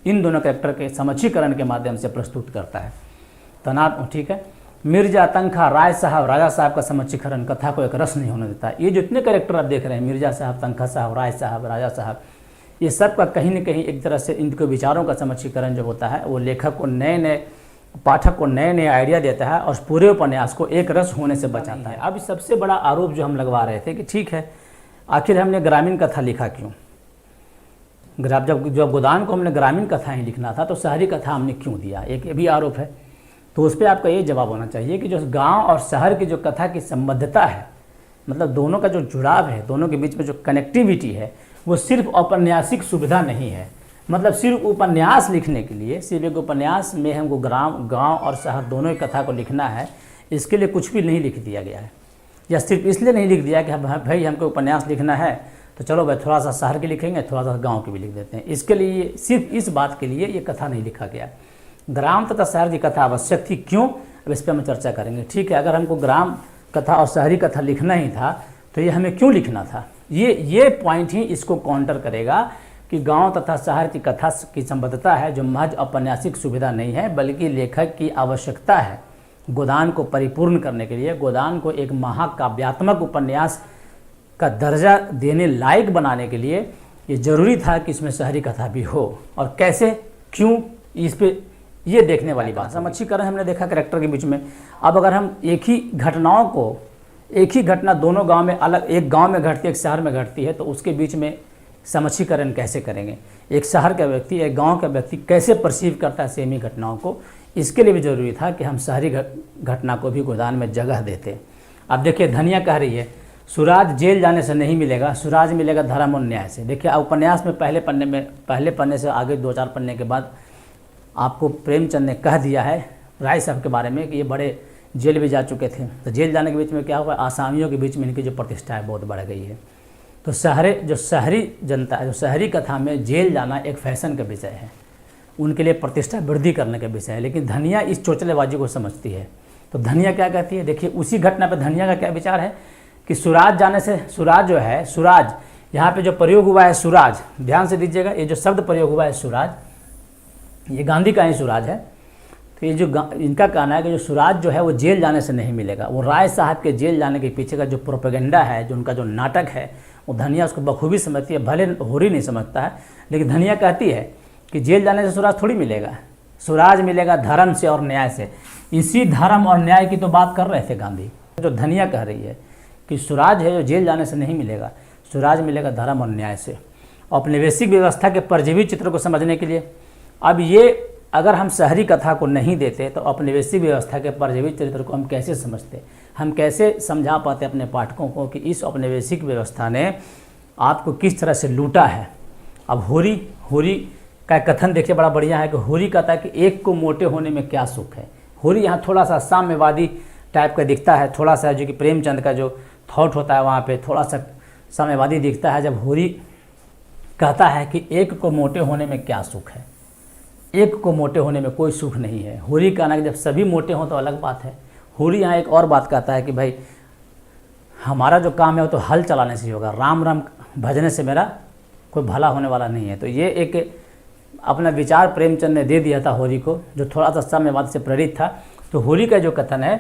इन दोनों कैरेक्टर के समुच्चीकरण के माध्यम से प्रस्तुत करता है। तनाव, ठीक है। मिर्जा, तनखा, राय साहब, राजा साहब का समुच्चीकरण कथा को एक रस नहीं होने देता। ये जितने कैरेक्टर आप देख रहे हैं, मिर्जा साहब, तनखा साहब, राय साहब, राजा साहब, ये सब का कहीं न कहीं एक तरह से इनके विचारों का समुच्चीकरण जो होता है, वो लेखक को पाठक को नए नए आइडिया देता है और पूरे उपन्यास को एक रस होने से बचाता है। अब सबसे बड़ा आरोप जो हम लगवा रहे थे कि ठीक है, आखिर हमने ग्रामीण कथा लिखा क्यों? जब गोदान को हमने ग्रामीण कथा ही लिखना था, तो शहरी कथा हमने क्यों दिया? एक ये भी आरोप है। तो उस पर आपका ये जवाब होना चाहिए कि जो गांव और शहर की जो कथा की संबद्धता है, मतलब दोनों का जो जुड़ाव है, दोनों के बीच में जो कनेक्टिविटी है, वो सिर्फ औपन्यासिक सुविधा नहीं है। मतलब सिर्फ उपन्यास लिखने के लिए, सिर्फ एक उपन्यास में हमको गांव और शहर दोनों की कथा को लिखना है, इसके लिए कुछ भी नहीं लिख दिया गया है। या सिर्फ इसलिए नहीं लिख दिया कि भाई हमको उपन्यास लिखना है तो चलो भाई थोड़ा सा शहर के लिखेंगे, थोड़ा सा गाँव के भी लिख देते हैं। इसके लिए, सिर्फ इस बात के लिए ये कथा नहीं लिखा गया। ग्राम तथा शहर की कथा आवश्यक थी, क्यों? अब इस पर हम चर्चा करेंगे। ठीक है, अगर हमको ग्राम कथा और शहरी कथा लिखना ही था तो ये हमें क्यों लिखना था? ये पॉइंट ही इसको काउंटर करेगा कि गांव तथा शहर की कथा की संबद्धता है, जो महज औपन्यासिक सुविधा नहीं है, बल्कि लेखक की आवश्यकता है। गोदान को परिपूर्ण करने के लिए, गोदान को एक महाकाव्यात्मक उपन्यास का दर्जा देने लायक बनाने के लिए ये जरूरी था कि इसमें शहरी कथा भी हो। और कैसे, क्यों, इस पे ये देखने वाली बात। समुच्चीकरण हमने देखा कैरेक्टर के बीच में। अब अगर हम एक ही घटनाओं को, एक ही घटना दोनों गांव में अलग, एक गांव में घटती है, एक शहर में घटती है, तो उसके बीच में समुच्चीकरण कैसे करेंगे? एक शहर का व्यक्ति, एक गांव का व्यक्ति कैसे परसीव करता है सेम ही घटनाओं को, इसके लिए भी ज़रूरी था कि हम शहरी घटना को भी गोदान में जगह देते। अब देखिए धनिया कह रही है सुराज जेल जाने से नहीं मिलेगा, सुराज मिलेगा धर्म और न्याय से। देखिए उपन्यास में पहले पन्ने से आगे 2-4 पन्ने के बाद आपको प्रेमचंद ने कह दिया है राय साहब के बारे में कि ये बड़े जेल भी जा चुके थे। तो जेल जाने के बीच में क्या हुआ, आसामियों के बीच में इनकी जो प्रतिष्ठा है बहुत बढ़ गई है। तो शहरी जनता है, जो शहरी कथा में जेल जाना एक फैशन का विषय है, उनके लिए प्रतिष्ठा वृद्धि करने का विषय है। लेकिन धनिया इस चोचलेबाजी को समझती है। तो धनिया क्या कहती है, देखिए उसी घटना पर धनिया का क्या विचार है कि सुराज जाने से, सुराज जो है, सुराज यहाँ पे जो प्रयोग हुआ है सुराज, ध्यान से दीजिएगा, ये जो शब्द प्रयोग हुआ है सुराज, ये गांधी का ही सुराज है। तो ये जो इनका कहना है कि जो सुराज जो है वो जेल जाने से नहीं मिलेगा। वो राय साहब के जेल जाने के पीछे का जो प्रोपेगेंडा है, जो उनका जो नाटक है, वो धनिया उसको बखूबी समझती है, भले होरी नहीं समझता है। लेकिन धनिया कहती है कि जेल जाने से सुराज थोड़ी मिलेगा, सुराज मिलेगा धर्म से और न्याय से। इसी धर्म और न्याय की तो बात कर रहे थे गांधी। जो धनिया कह रही है कि सुराज है जो जेल जाने से नहीं मिलेगा, सुराज मिलेगा धर्म और न्याय से। औपनिवेशिक व्यवस्था के परजीवी चित्र को समझने के लिए, अब ये अगर हम शहरी कथा को नहीं देते तो औपनिवेशिक व्यवस्था के परजीवी चित्र को हम कैसे समझते, हम कैसे समझा पाते अपने पाठकों को कि इस औपनिवेशिक व्यवस्था ने आपको किस तरह से लूटा है। अब होरी का कथन देखिए बड़ा बढ़िया है कि होरी कहता है कि एक को मोटे होने में क्या सुख है। होरी यहाँ थोड़ा सा साम्यवादी टाइप का दिखता है, थोड़ा सा जो कि प्रेमचंद का जो थॉट होता है वहाँ पे थोड़ा सा साम्यवादी दिखता है। जब होरी कहता है कि एक को मोटे होने में क्या सुख है, एक को मोटे होने में कोई सुख नहीं है। होरी कहना कि जब सभी मोटे हों तो अलग बात है। होरी यहाँ एक और बात कहता है कि भाई हमारा जो काम है वो तो हल चलाने से ही होगा, राम राम भजने से मेरा कोई भला होने वाला नहीं है। तो ये एक अपना विचार प्रेमचंद ने दे दिया था होरी को, जो थोड़ा सा साम्यवाद से प्रेरित था। तो होरी का जो कथन है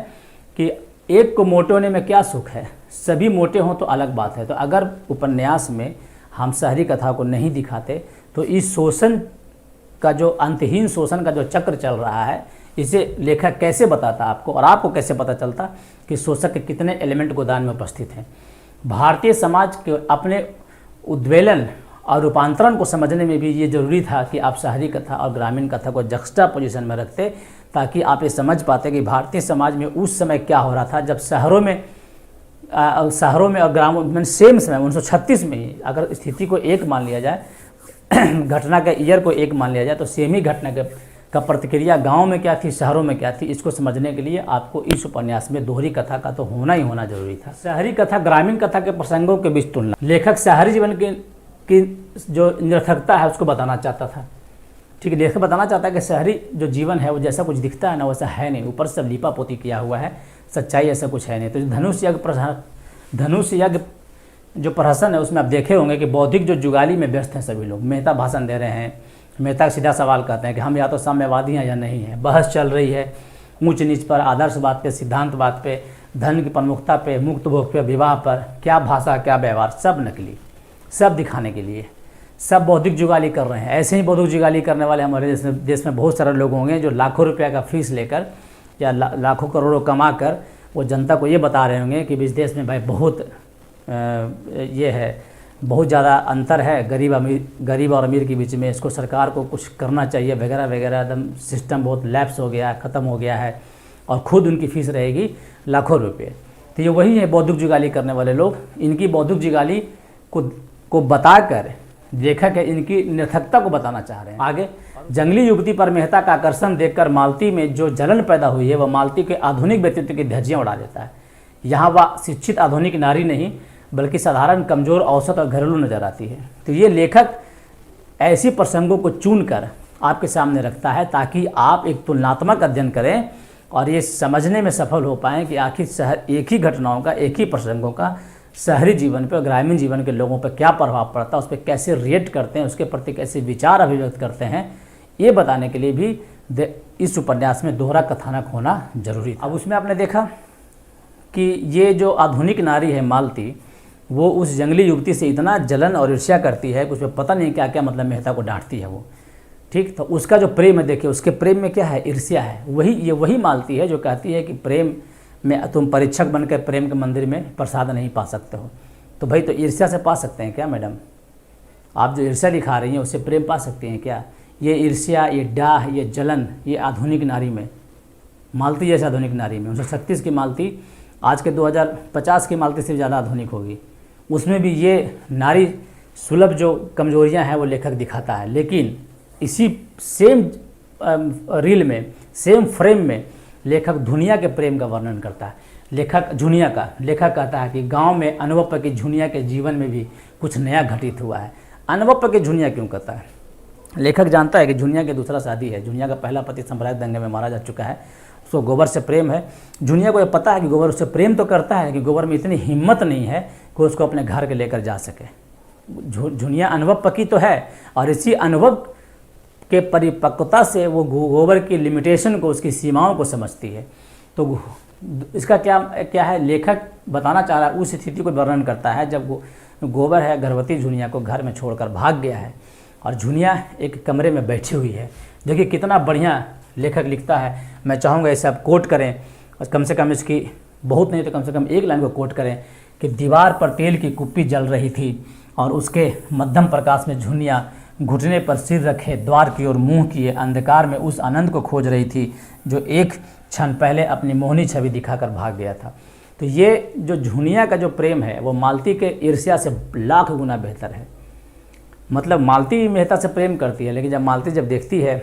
कि एक को मोटे होने में क्या सुख है, सभी मोटे हों तो अलग बात है। तो अगर उपन्यास में हम शहरी कथा को नहीं दिखाते तो इस शोषण का जो अंतहीन शोषण का जो चक्र चल रहा है, इसे लेखक कैसे बताता आपको, और आपको कैसे पता चलता कि शोषक के कितने एलिमेंट गोदान में उपस्थित हैं। भारतीय समाज के अपने उद्वेलन और रूपांतरण को समझने में भी ये जरूरी था कि आप शहरी कथा और ग्रामीण कथा को जक्स्टा पोजीशन में रखते, ताकि आप ये समझ पाते कि भारतीय समाज में उस समय क्या हो रहा था जब शहरों में और ग्रामों में सेम समय 1936 में ही अगर स्थिति को एक मान लिया जाए, घटना का ईयर को एक मान लिया जाए, तो सेम ही घटना का प्रतिक्रिया गाँव में क्या थी, शहरों में क्या थी, इसको समझने के लिए आपको इस उपन्यास में दोहरी कथा का तो होना ही होना जरूरी था। शहरी कथा ग्रामीण कथा के प्रसंगों के बीच तुलना, लेखक शहरी जीवन की जो निरर्थकता है उसको बताना चाहता था। ठीक है, लेखक बताना चाहता है कि शहरी जो जीवन है वो जैसा कुछ दिखता है ना वैसा है नहीं, ऊपर से लीपा पोती किया हुआ है, सच्चाई ऐसा कुछ है नहीं। तो धनुष यज्ञ जो प्रहसन है उसमें आप देखे होंगे कि बौद्धिक जो जुगाली में व्यस्त हैं सभी लोग। मेहता भाषण दे रहे हैं, मेहता सीधा सवाल करते हैं कि हम या तो साम्यवादी हैं या नहीं है। बहस चल रही है ऊंच नीच पर, आदर्शवाद पे, सिद्धांतवाद पे, धन की प्रमुखता पे, मुक्त भोग पे, विवाह पर, क्या भाषा क्या व्यवहार, सब नकली, सब दिखाने के लिए, सब बौद्धिक जुगाली कर रहे हैं। ऐसे ही बौद्धिक जुगाली करने वाले हमारे देश में बहुत सारे लोग होंगे जो लाखों रुपया का फीस लेकर या लाखों करोड़ों कमा कर वो जनता को ये बता रहे होंगे कि इस देश में भाई बहुत ये है, बहुत ज़्यादा अंतर है गरीब और अमीर के बीच में, इसको सरकार को कुछ करना चाहिए वगैरह वगैरह, एकदम सिस्टम बहुत लैप्स हो गया है, ख़त्म हो गया है, और खुद उनकी फ़ीस रहेगी लाखों रुपये। तो ये वही है बौद्धिक जुगाली करने वाले लोग। इनकी बौद्धिक जुगाली को बताकर लेखक है इनकी निरर्थकता को बताना चाह रहे हैं। आगे, जंगली युवती पर मेहता का आकर्षण देखकर मालती में जो जलन पैदा हुई है वह मालती के आधुनिक व्यक्तित्व की धज्जियाँ उड़ा देता है। यहाँ वह शिक्षित आधुनिक नारी नहीं बल्कि साधारण कमज़ोर औसत और घरेलू नजर आती है। तो ये लेखक ऐसी प्रसंगों को चुनकर आपके सामने रखता है ताकि आप एक तुलनात्मक अध्ययन करें और ये समझने में सफल हो पाएँ कि आखिर एक ही घटनाओं का, एक ही प्रसंगों का शहरी जीवन पर, ग्रामीण जीवन के लोगों पर क्या प्रभाव पड़ता है, उस पर कैसे रिएक्ट करते हैं, उसके प्रति कैसे विचार अभिव्यक्त करते हैं, ये बताने के लिए भी इस उपन्यास में दोहरा कथानक होना जरूरी था। अब उसमें आपने देखा कि ये जो आधुनिक नारी है मालती, वो उस जंगली युवती से इतना जलन और ईर्ष्या करती है कि उसमें पता नहीं क्या क्या मतलब मेहता को डांटती है वो। ठीक, तो उसका जो प्रेम है देखिए, उसके प्रेम में क्या है, ईर्ष्या है। वही मालती है जो कहती है कि प्रेम में तुम परीक्षक बनकर प्रेम के मंदिर में प्रसाद नहीं पा सकते हो। तो भाई तो ईर्ष्या से पा सकते हैं क्या मैडम? आप जो ईर्ष्या दिखा रही हैं उससे प्रेम पा सकती हैं क्या? ये ईर्ष्या, ये डाह, ये जलन, ये आधुनिक नारी में, मालती जैसे आधुनिक नारी में 1936 की मालती आज के 2050 की मालती से ज़्यादा आधुनिक होगी। उसमें भी ये नारी सुलभ जो कमजोरियां हैं वो लेखक दिखाता है। लेकिन इसी सेम रील में, सेम फ्रेम में लेखक झुनिया के प्रेम का वर्णन करता है। लेखक कहता है कि गांव में अनुभव की झुनिया के जीवन में भी कुछ नया घटित हुआ है। अनुभव की झुनिया क्यों कहता है? लेखक जानता है कि झुनिया की दूसरा शादी है। झुनिया का पहला पति साम्राज्य दंगे में मारा जा चुका है। उसको गोबर से प्रेम है। झुनिया को यह पता है कि गोबर उससे प्रेम तो करता है कि गोबर में इतनी हिम्मत नहीं है कि उसको अपने घर के लेकर जा सके। झुनिया अनुभव पकी तो है और इसी अनुभव के परिपक्वता से वो गोबर की लिमिटेशन को, उसकी सीमाओं को समझती है। तो इसका क्या है, लेखक बताना चाह रहा है उस स्थिति को वर्णन करता है जब गोबर है गर्भवती झुनिया को घर में छोड़कर भाग गया है और झुनिया एक कमरे में बैठी हुई है। देखिए कितना बढ़िया लेखक लिखता है। मैं चाहूँगा इसे आप कोट करें और कम से कम इसकी, बहुत नहीं तो कम से कम एक लाइन को कोट करें कि दीवार पर तेल की कुप्पी जल रही थी और उसके मध्यम प्रकाश में झुनिया घुटने पर सिर रखे द्वार की ओर मुंह किए अंधकार में उस आनंद को खोज रही थी जो एक क्षण पहले अपनी मोहनी छवि दिखाकर भाग गया था। तो ये जो झुनिया का जो प्रेम है वो मालती के ईर्ष्या से लाख गुना बेहतर है। मतलब मालती मेहता से प्रेम करती है, लेकिन जब मालती जब देखती है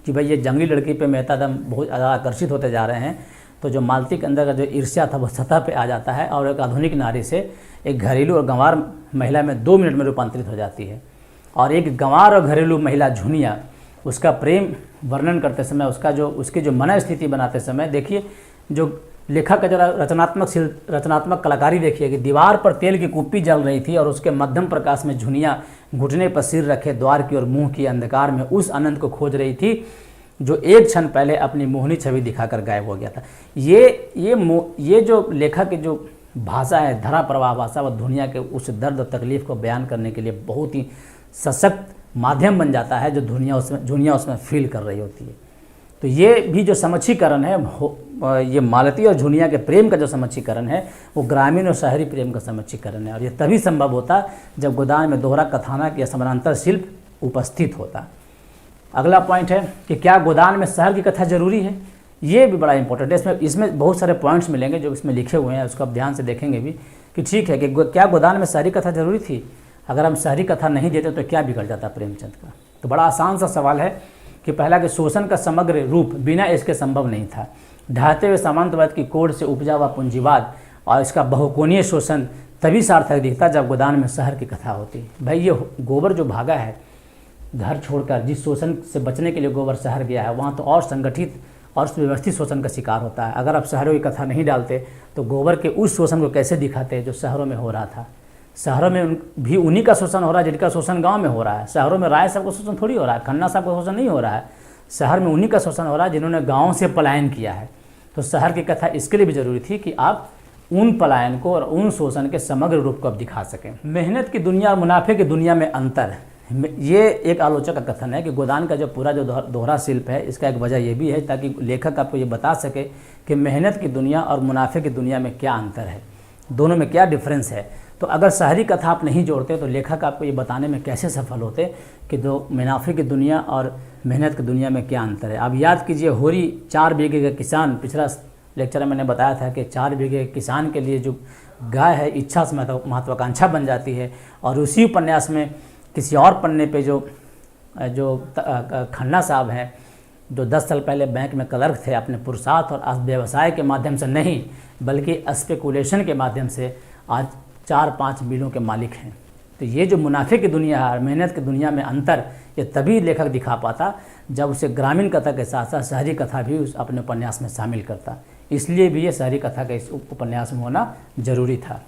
कि भाई ये जंगली लड़की पे मेहता दम बहुत ज़्यादा आकर्षित होते जा रहे हैं, तो जो मालती के अंदर का जो ईर्ष्या था वो सतह पे आ जाता है और एक आधुनिक नारी से एक घरेलू और गंवार महिला में 2 मिनट में रूपांतरित हो जाती है। और एक गंवार और घरेलू महिला झुनिया, उसका प्रेम वर्णन करते समय, उसकी जो मन स्थिति बनाते समय देखिए जो लेखक का जो रचनात्मक कलाकारी देखिए कि दीवार पर तेल की कुप्पी जल रही थी और उसके मध्यम प्रकाश में झुनिया घुटने पर सिर रखे द्वार की ओर मुंह की अंधकार में उस आनंद को खोज रही थी जो एक क्षण पहले अपनी मोहनी छवि दिखाकर गायब हो गया था। ये जो लेखक की जो भाषा है, धरा प्रवाह भाषा, वो दुनिया के उस दर्द और तकलीफ को बयान करने के लिए बहुत ही सशक्त माध्यम बन जाता है जो दुनिया उसमें फील कर रही होती है। तो ये भी जो समक्षीकरण है, ये मालती और झुनिया के प्रेम का जो समक्षीकरण है वो ग्रामीण और शहरी प्रेम का समक्षीकरण है। और ये तभी संभव होता जब गोदान में दोहरा कथानक या समानांतर शिल्प उपस्थित होता। अगला पॉइंट है कि क्या गोदान में शहर की कथा जरूरी है? ये भी बड़ा इंपॉर्टेंट है। इसमें बहुत सारे पॉइंट्स मिलेंगे जो इसमें लिखे हुए हैं, उसको आप ध्यान से देखेंगे भी कि ठीक है कि क्या गोदान में शहरी कथा जरूरी थी? अगर हम शहरी कथा नहीं देते तो क्या बिगड़ जाता प्रेमचंद का? तो बड़ा आसान सा सवाल है कि पहला कि शोषण का समग्र रूप बिना इसके संभव नहीं था। ढहते हुए सामंतवाद की कोड से उपजा हुआ पूंजीवाद और इसका बहुकोणीय शोषण तभी सार्थक दिखता जब गोदान में शहर की कथा होती। भाई ये गोबर जो भागा है घर छोड़कर, जिस शोषण से बचने के लिए गोबर शहर गया है, वहाँ तो और संगठित और सुव्यवस्थित शोषण का शिकार होता है। अगर आप शहरों की कथा नहीं डालते तो गोबर के उस शोषण को कैसे दिखाते जो शहरों में हो रहा था? शहरों में भी उन्हीं का शोषण हो रहा है जिनका शोषण गांव में हो रहा है। शहरों में राय साहब का शोषण थोड़ी हो रहा है, खन्ना साहब का शोषण नहीं हो रहा है। शहर में उन्हीं का शोषण हो रहा है जिन्होंने गाँव से पलायन किया है। तो शहर की कथा इसके लिए भी जरूरी थी कि आप उन पलायन को और उन शोषण के समग्र रूप को आप दिखा सकें। मेहनत की दुनिया और मुनाफे की दुनिया में अंतर, ये एक आलोचक का कथन है कि गोदान का जो पूरा जो दोहरा शिल्प है, इसका एक वजह ये भी है ताकि लेखक आपको ये बता सके कि मेहनत की दुनिया और मुनाफे की दुनिया में क्या अंतर है, दोनों में क्या डिफरेंस है। तो अगर शहरी कथा आप नहीं जोड़ते तो लेखक आपको ये बताने में कैसे सफल होते कि दो मुनाफे की दुनिया और मेहनत की दुनिया में क्या अंतर है। अब याद कीजिए, होरी 4 बीघे का किसान, पिछला लेक्चर में मैंने बताया था कि 4 बीघे किसान के लिए जो गाय है इच्छा से महत्वाकांक्षा बन जाती है। और उसी उपन्यास में किसी और पन्ने पे जो खन्ना साहब हैं, जो 10 साल पहले बैंक में क्लर्क थे, अपने पुरुषार्थ और व्यवसाय के माध्यम से नहीं बल्कि स्पेकुलेशन के माध्यम से आज 4-5 मिलों के मालिक हैं। तो ये जो मुनाफे की दुनिया है और मेहनत की दुनिया में अंतर, ये तभी लेखक दिखा पाता जब उसे ग्रामीण कथा के साथ साथ शहरी कथा भी उस अपने उपन्यास में शामिल करता। इसलिए भी ये शहरी कथा का इस उपन्यास में होना जरूरी था।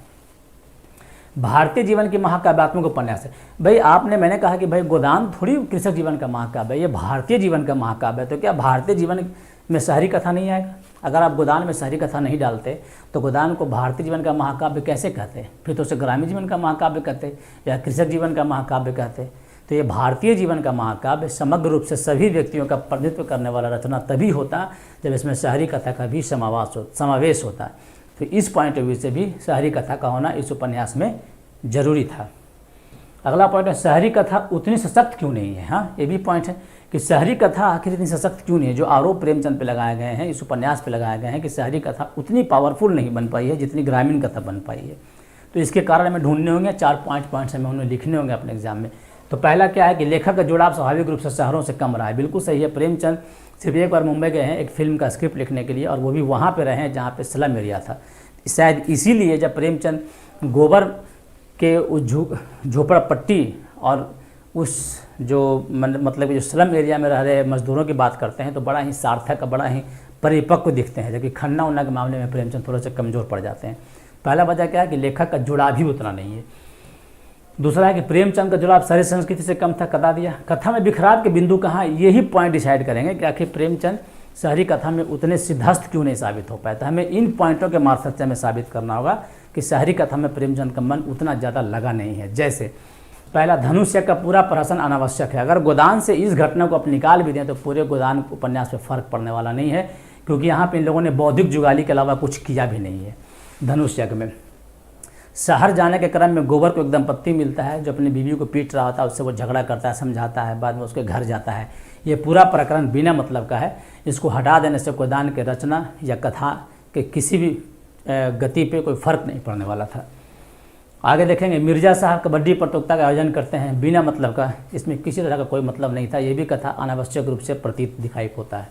भारतीय जीवन की महाकाव्यात्मक उपन्यास है। भाई मैंने कहा कि भाई गोदान थोड़ी कृषक जीवन का महाकाव्य है, ये भारतीय जीवन का महाकाव्य है। तो क्या भारतीय जीवन में शहरी कथा नहीं आएगा? अगर आप गोदान में शहरी कथा नहीं डालते तो गोदान को भारतीय जीवन का महाकाव्य कैसे कहते? फिर तो उसे ग्रामीण जीवन का महाकाव्य कहते या कृषक जीवन का महाकाव्य कहते। तो ये भारतीय जीवन का महाकाव्य समग्र रूप से सभी व्यक्तियों का प्रतिनिधित्व करने वाला रचना तभी होता जब इसमें शहरी कथा का भी समावेश होता। तो इस पॉइंट ऑफ व्यू से भी शहरी कथा का होना इस उपन्यास में जरूरी था। अगला पॉइंट है शहरी कथा उतनी सशक्त क्यों नहीं है। हाँ, ये भी पॉइंट है कि शहरी कथा आखिर इतनी सशक्त क्यों नहीं है। जो आरोप प्रेमचंद पे लगाए गए हैं, इस उपन्यास पे लगाए गए हैं कि शहरी कथा उतनी पावरफुल नहीं बन पाई है जितनी ग्रामीण कथा बन पाई है। तो इसके कारण हमें ढूंढने होंगे, 4 पॉइंट्स हमें उन्हें लिखने होंगे अपने एग्जाम में। तो पहला क्या है कि लेखक का जुड़ाव स्वाभाविक रूप से शहरों से कम रहा है। बिल्कुल सही है। प्रेमचंद सिर्फ एक बार मुंबई गए हैं एक फिल्म का स्क्रिप्ट लिखने के लिए, और वो भी वहाँ पे रहे हैं जहाँ पे स्लम एरिया था। शायद इसीलिए जब प्रेमचंद गोबर के उस झोपड़पट्टी और उस जो मतलब जो स्लम एरिया में रह रहे मजदूरों की बात करते हैं तो बड़ा ही सार्थक, बड़ा ही परिपक्व दिखते हैं, जबकि खन्ना उन्ना के मामले में प्रेमचंद थोड़े से कमज़ोर पड़ जाते हैं। पहला वजह क्या है कि लेखक का जुड़ाव भी उतना नहीं है। दूसरा है कि प्रेमचंद का जुड़ाव शहरी संस्कृति से कम था। कथा दिया, कथा में बिखराव के बिंदु कहाँ, यही पॉइंट डिसाइड करेंगे कि आखिर प्रेमचंद शहरी कथा में उतने सिद्धस्त क्यों नहीं साबित हो पाए। तो हमें इन पॉइंटों के मार्फत से हमें साबित करना होगा कि शहरी कथा में प्रेमचंद का मन उतना ज़्यादा लगा नहीं है। जैसे पहला, धनुष्य का पूरा प्रहसन अनावश्यक है। अगर गोदान से इस घटना को आप निकाल भी दें तो पूरे गोदान उपन्यास पे फर्क पड़ने वाला नहीं है, क्योंकि यहाँ पे इन लोगों ने बौद्धिक जुगाली के अलावा कुछ किया भी नहीं है। धनुष्यक में शहर जाने के क्रम में गोबर को एक दंपत्ति मिलता है जो अपनी बीवी को पीट रहा होता है, उससे वो झगड़ा करता है, समझाता है, बाद में उसके घर जाता है। ये पूरा प्रकरण बिना मतलब का है। इसको हटा देने से गोदान के रचना या कथा के किसी भी गति पे कोई फर्क नहीं पड़ने वाला था। आगे देखेंगे, मिर्जा साहब कबड्डी प्रतियोगिता का आयोजन करते हैं बिना मतलब का, इसमें किसी तरह का कोई मतलब नहीं था। ये भी कथा अनावश्यक रूप से प्रतीत दिखाई होता है।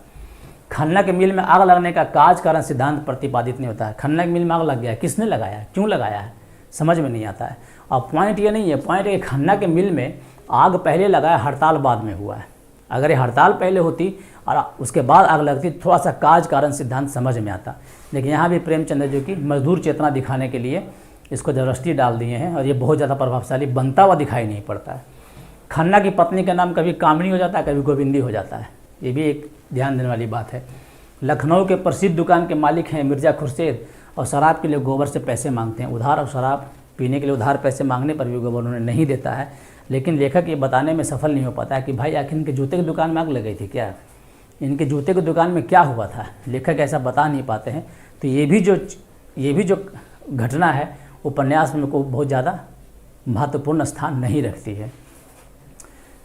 खन्ना के मिल में आग लगने का काज कारण सिद्धांत प्रतिपादित नहीं होता है। खन्ना के मिल में आग लग गया है, किसने लगाया है, क्यों लगाया है, समझ में नहीं आता है। और पॉइंट ये नहीं है, पॉइंट है खन्ना के मिल में आग पहले लगाया, हड़ताल बाद में हुआ है। अगर ये हड़ताल पहले होती और उसके बाद आग लगती, थोड़ा सा काज कारण सिद्धांत समझ में आता। लेकिन यहाँ भी प्रेमचंद जो कि मजदूर चेतना दिखाने के लिए इसको ज़बरदस्ती डाल दिए हैं, और ये बहुत ज़्यादा प्रभावशाली बनता हुआ दिखाई नहीं पड़ता है। खन्ना की पत्नी का नाम कभी कामनी हो जाता है, कभी गोविंदी हो जाता है। ये भी एक ध्यान देने वाली बात है। लखनऊ के प्रसिद्ध दुकान के मालिक हैं मिर्ज़ा खुर्शीद, और शराब के लिए गोबर से पैसे मांगते हैं उधार, और शराब पीने के लिए उधार पैसे मांगने पर भी गोबर उन्हें नहीं देता है। लेकिन लेखक ये बताने में सफल नहीं हो पाता है कि भाई आखिर इनके जूते की दुकान में आग लग गई थी क्या, इनके जूते की दुकान में क्या हुआ था। लेखक ऐसा बता नहीं पाते हैं। तो ये भी जो घटना है उपन्यास में को बहुत ज़्यादा महत्वपूर्ण स्थान नहीं रखती है।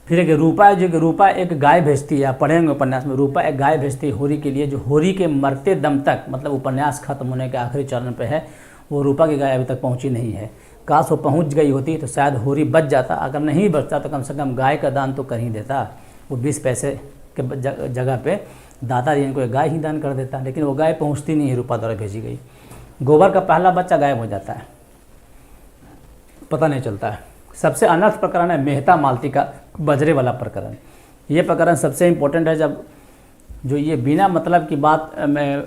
फिर एक रूपा है, जो कि रूपा एक गाय भेजती है। आप पढ़ेंगे उपन्यास में, रूपा एक गाय भेजती है होरी के लिए, जो होरी के मरते दम तक, मतलब उपन्यास खत्म होने के आखिरी चरण पे है, वो रूपा की गाय अभी तक पहुंची नहीं है। काश वो पहुंच गई होती तो शायद होरी बच जाता, अगर नहीं बचता तो कम से कम गाय का दान तो कर ही देता। वो 20 पैसे के जगह पे दादाजी इनको एक गाय ही दान कर देता, लेकिन वो गाय पहुँचती नहीं है, रूपा द्वारा भेजी गई। गोबर का पहला बच्चा गायब हो जाता है, पता नहीं चलता है। सबसे अनर्थ प्रकरण है मेहता मालती का बजरे वाला प्रकरण। ये प्रकरण सबसे इम्पोर्टेंट है, जब जो ये बिना मतलब की बात में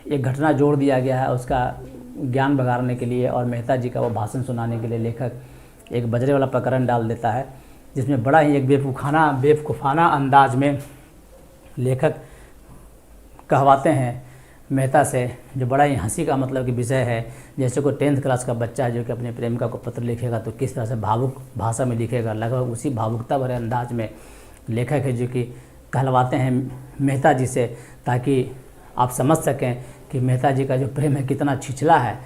एक घटना जोड़ दिया गया है उसका ज्ञान बघाड़ने के लिए, और मेहता जी का वो भाषण सुनाने के लिए लेखक एक बजरे वाला प्रकरण डाल देता है, जिसमें बड़ा ही एक बेवकूफ़ाना अंदाज में लेखक कहवाते हैं मेहता से, जो बड़ा ही हंसी का मतलब कि विषय है। जैसे कोई 10th क्लास का बच्चा है जो कि अपने प्रेमिका को पत्र लिखेगा तो किस तरह से भावुक भाषा में लिखेगा, लगभग उसी भावुकता भरे अंदाज में लेखक है जो कि कहलवाते हैं मेहता जी से, ताकि आप समझ सकें कि मेहता जी का जो प्रेम है कितना छिछला है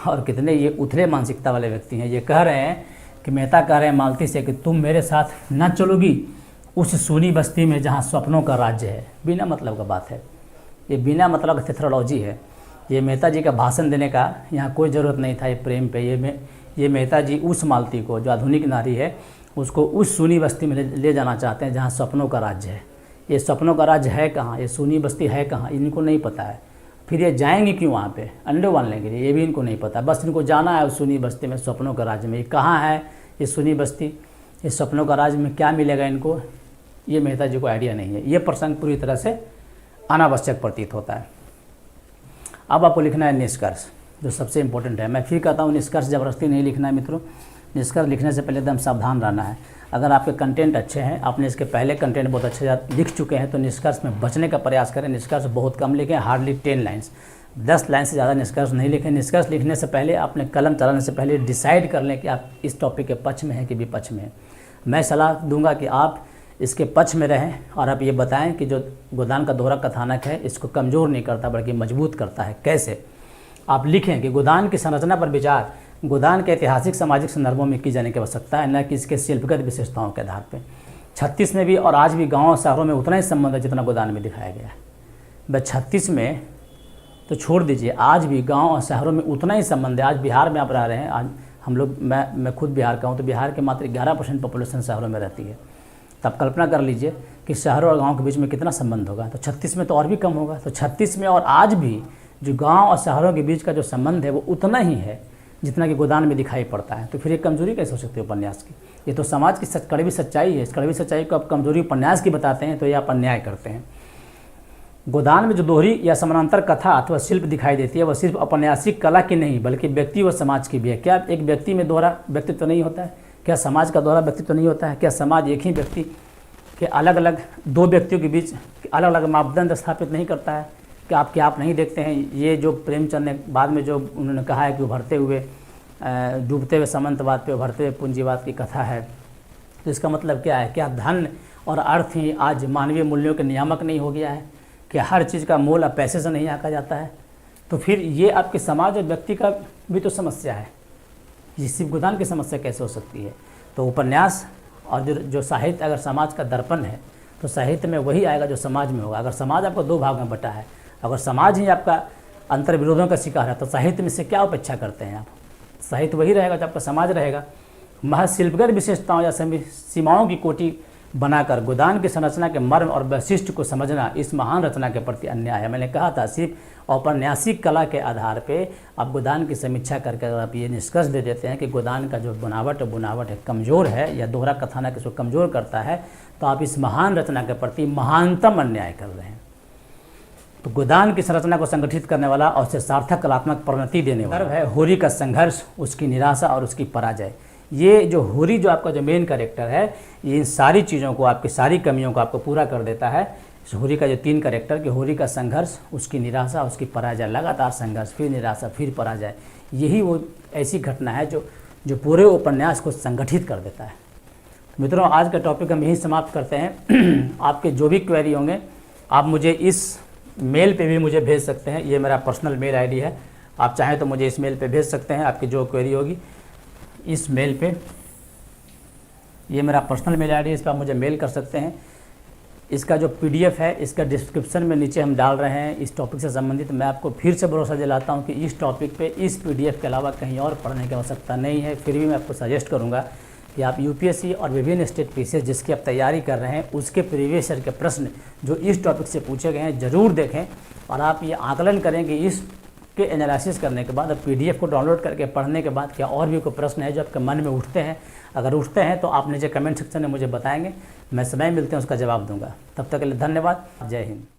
और कितने ये उथले मानसिकता वाले व्यक्ति हैं। ये कह रहे हैं कि मेहता कह रहे हैं मालती से कि तुम मेरे साथ न चलोगी उस सूनी बस्ती में जहाँ स्वप्नों का राज्य है। बिना मतलब का बात है, ये बिना मतलब का थेथरोलॉजी है। ये मेहता जी का भाषण देने का यहाँ कोई ज़रूरत नहीं था। ये प्रेम पे ये मेहता जी उस मालती को, जो आधुनिक नारी है, उसको उस सूनी बस्ती में ले जाना चाहते हैं जहाँ स्वप्नों का राज्य है। ये स्वप्नों का राज्य है कहाँ, ये सूनी बस्ती है कहाँ, इनको नहीं पता है। फिर ये जाएंगे क्यों वहाँ पे अंडे उबालने के लिए, ये भी इनको नहीं पता। बस इनको जाना है उस सूनी बस्ती में, स्वप्नों का राज्य में। ये कहाँ है ये सूनी बस्ती, इस स्वप्नों का राज्य में क्या मिलेगा इनको, ये मेहता जी को आइडिया नहीं है। ये प्रसंग पूरी तरह से अनावश्यक प्रतीत होता है। अब आपको लिखना है निष्कर्ष, जो सबसे इम्पोर्टेंट है। मैं फिर कहता हूँ निष्कर्ष ज़बरदस्ती नहीं लिखना है मित्रों। निष्कर्ष लिखने से पहले एकदम सावधान रहना है। अगर आपके कंटेंट अच्छे हैं, आपने इसके पहले कंटेंट बहुत अच्छे लिख चुके हैं, तो निष्कर्ष में बचने का प्रयास करें। निष्कर्ष बहुत कम लिखें, हार्डली 10 लाइन्स, 10 लाइन से ज़्यादा निष्कर्ष नहीं लिखें। निष्कर्ष लिखने से पहले अपने कलम चलाने से पहले डिसाइड कर लें कि आप इस टॉपिक के पक्ष में हैं कि विपक्ष में हैं। मैं सलाह दूंगा कि आप इसके पक्ष में रहें, और आप ये बताएं कि जो गोदान का दोहरा कथानक है इसको कमज़ोर नहीं करता बल्कि मजबूत करता है। कैसे आप लिखें कि गोदान की संरचना पर विचार गोदान के ऐतिहासिक सामाजिक संदर्भों में की जाने की आवश्यकता है, न कि इसके शिल्पगत विशेषताओं के आधार पर। 36 में भी और आज भी गाँव और शहरों में उतना ही संबंध है जितना गोदान में दिखाया गया है। बस 36 में तो छोड़ दीजिए, आज भी गांव और शहरों में उतना ही संबंध है। आज बिहार में आप रह रहे हैं, आज हम लोग मैं खुद बिहार का हूँ, तो बिहार के मात्र 11% पॉपुलेशन शहरों में रहती है। तो आप कल्पना कर लीजिए कि शहरों और गांव के बीच में कितना संबंध होगा। तो 36 में तो और भी कम होगा। तो 36 में और आज भी जो गाँव और शहरों के बीच का जो संबंध है वो उतना ही है जितना कि गोदान में दिखाई पड़ता है। तो फिर ये कमजोरी कैसे हो सकती है उपन्यास की? ये तो समाज की कड़वी सच्चाई है। इस कड़वी सच्चाई को आप कमजोरी उपन्यास की बताते हैं तो ये आप अन्याय करते हैं। गोदान में जो दोहरी या समानांतर कथा अथवा शिल्प दिखाई देती है वह सिर्फ औपन्यासिक कला की नहीं बल्कि व्यक्ति व समाज की भी है। क्या एक व्यक्ति में दोहरा व्यक्तित्व तो नहीं होता है? क्या समाज का दोहरा व्यक्तित्व तो नहीं होता है? क्या समाज एक ही व्यक्ति के अलग अलग दो व्यक्तियों के बीच अलग अलग मापदंड स्थापित नहीं करता है? क्या आप नहीं देखते हैं ये जो प्रेमचंद ने बाद में जो उन्होंने कहा है कि उभरते हुए डूबते हुए सामंतवाद पे उभरते हुए पूंजीवाद की कथा है, तो इसका मतलब क्या है? क्या धन और अर्थ ही आज मानवीय मूल्यों के नियामक नहीं हो गया है? क्या हर चीज़ का मोल अब पैसे से नहीं आंका जाता है? तो फिर ये आपके समाज और व्यक्ति का भी तो समस्या है। ये सिर्फ गोदान की समस्या कैसे हो सकती है? तो उपन्यास और जो साहित्य अगर समाज का दर्पण है तो साहित्य में वही आएगा जो समाज में होगा। अगर समाज आपको दो भाग में बटा है, अगर समाज ही आपका अंतर विरोधों का शिकार है, तो साहित्य में से क्या अपेक्षा करते हैं आप? साहित्य वही रहेगा जो आपका समाज रहेगा। महज शिल्पगत विशेषताओं या सीमाओं की कोटि बनाकर गोदान की संरचना के मर्म और वैशिष्ट को समझना इस महान रचना के प्रति अन्याय है। मैंने कहा था सिर्फ औपन्यासिक कला के आधार पे आप गोदान की समीक्षा करके अगर आप ये निष्कर्ष दे देते हैं कि गोदान का जो बुनावट है कमज़ोर है या दोहरा कथानक इसको कमज़ोर करता है, तो आप इस महान रचना के प्रति महानतम अन्याय कर रहे हैं। तो गोदान की संरचना को संगठित करने वाला और उसे सार्थक कलात्मक परिणति देने वाला है होरी का संघर्ष, उसकी निराशा और उसकी पराजय। ये जो होरी जो आपका जो मेन कैरेक्टर है, ये इन सारी चीज़ों को, आपकी सारी कमियों को आपको पूरा कर देता है। इस होरी का जो 3 कैरेक्टर कि होरी का संघर्ष, उसकी निराशा, उसकी पराजय, लगातार संघर्ष, फिर निराशा, फिर पराजय, यही वो ऐसी घटना है जो पूरे उपन्यास को संगठित कर देता है। मित्रों, आज का टॉपिक हम यहीं समाप्त करते हैं। आपके जो भी क्वेरी होंगे आप मुझे इस मेल पे भी मुझे भेज सकते हैं। ये मेरा पर्सनल मेल आईडी है, आप चाहें तो मुझे इस मेल पे भेज सकते हैं। आपकी जो क्वेरी होगी इस मेल पे, ये मेरा पर्सनल मेल आईडी है, इस पर आप मुझे मेल कर सकते हैं। इसका जो पीडीएफ है इसका डिस्क्रिप्शन में नीचे हम डाल रहे हैं इस टॉपिक से संबंधित। मैं आपको फिर से भरोसा दिलाता हूं कि इस टॉपिक पे इस पीडीएफ के अलावा कहीं और पढ़ने की आवश्यकता नहीं है। फिर भी मैं आपको सजेस्ट करूंगा कि आप यूपीएससी और विभिन्न स्टेट पीसीएस जिसकी आप तैयारी कर रहे हैं उसके प्रीवियस ईयर के प्रश्न जो इस टॉपिक से पूछे गए हैं ज़रूर देखें, और आप ये आकलन करें कि इस के एनालिसिस करने के बाद, अब पीडीएफ को डाउनलोड करके पढ़ने के बाद क्या और भी कोई प्रश्न है जो आपके मन में उठते हैं। अगर उठते हैं तो आप नीचे कमेंट सेक्शन में मुझे बताएंगे, मैं समय मिलते हैं उसका जवाब दूंगा। तब तक के लिए धन्यवाद। जय हिंद।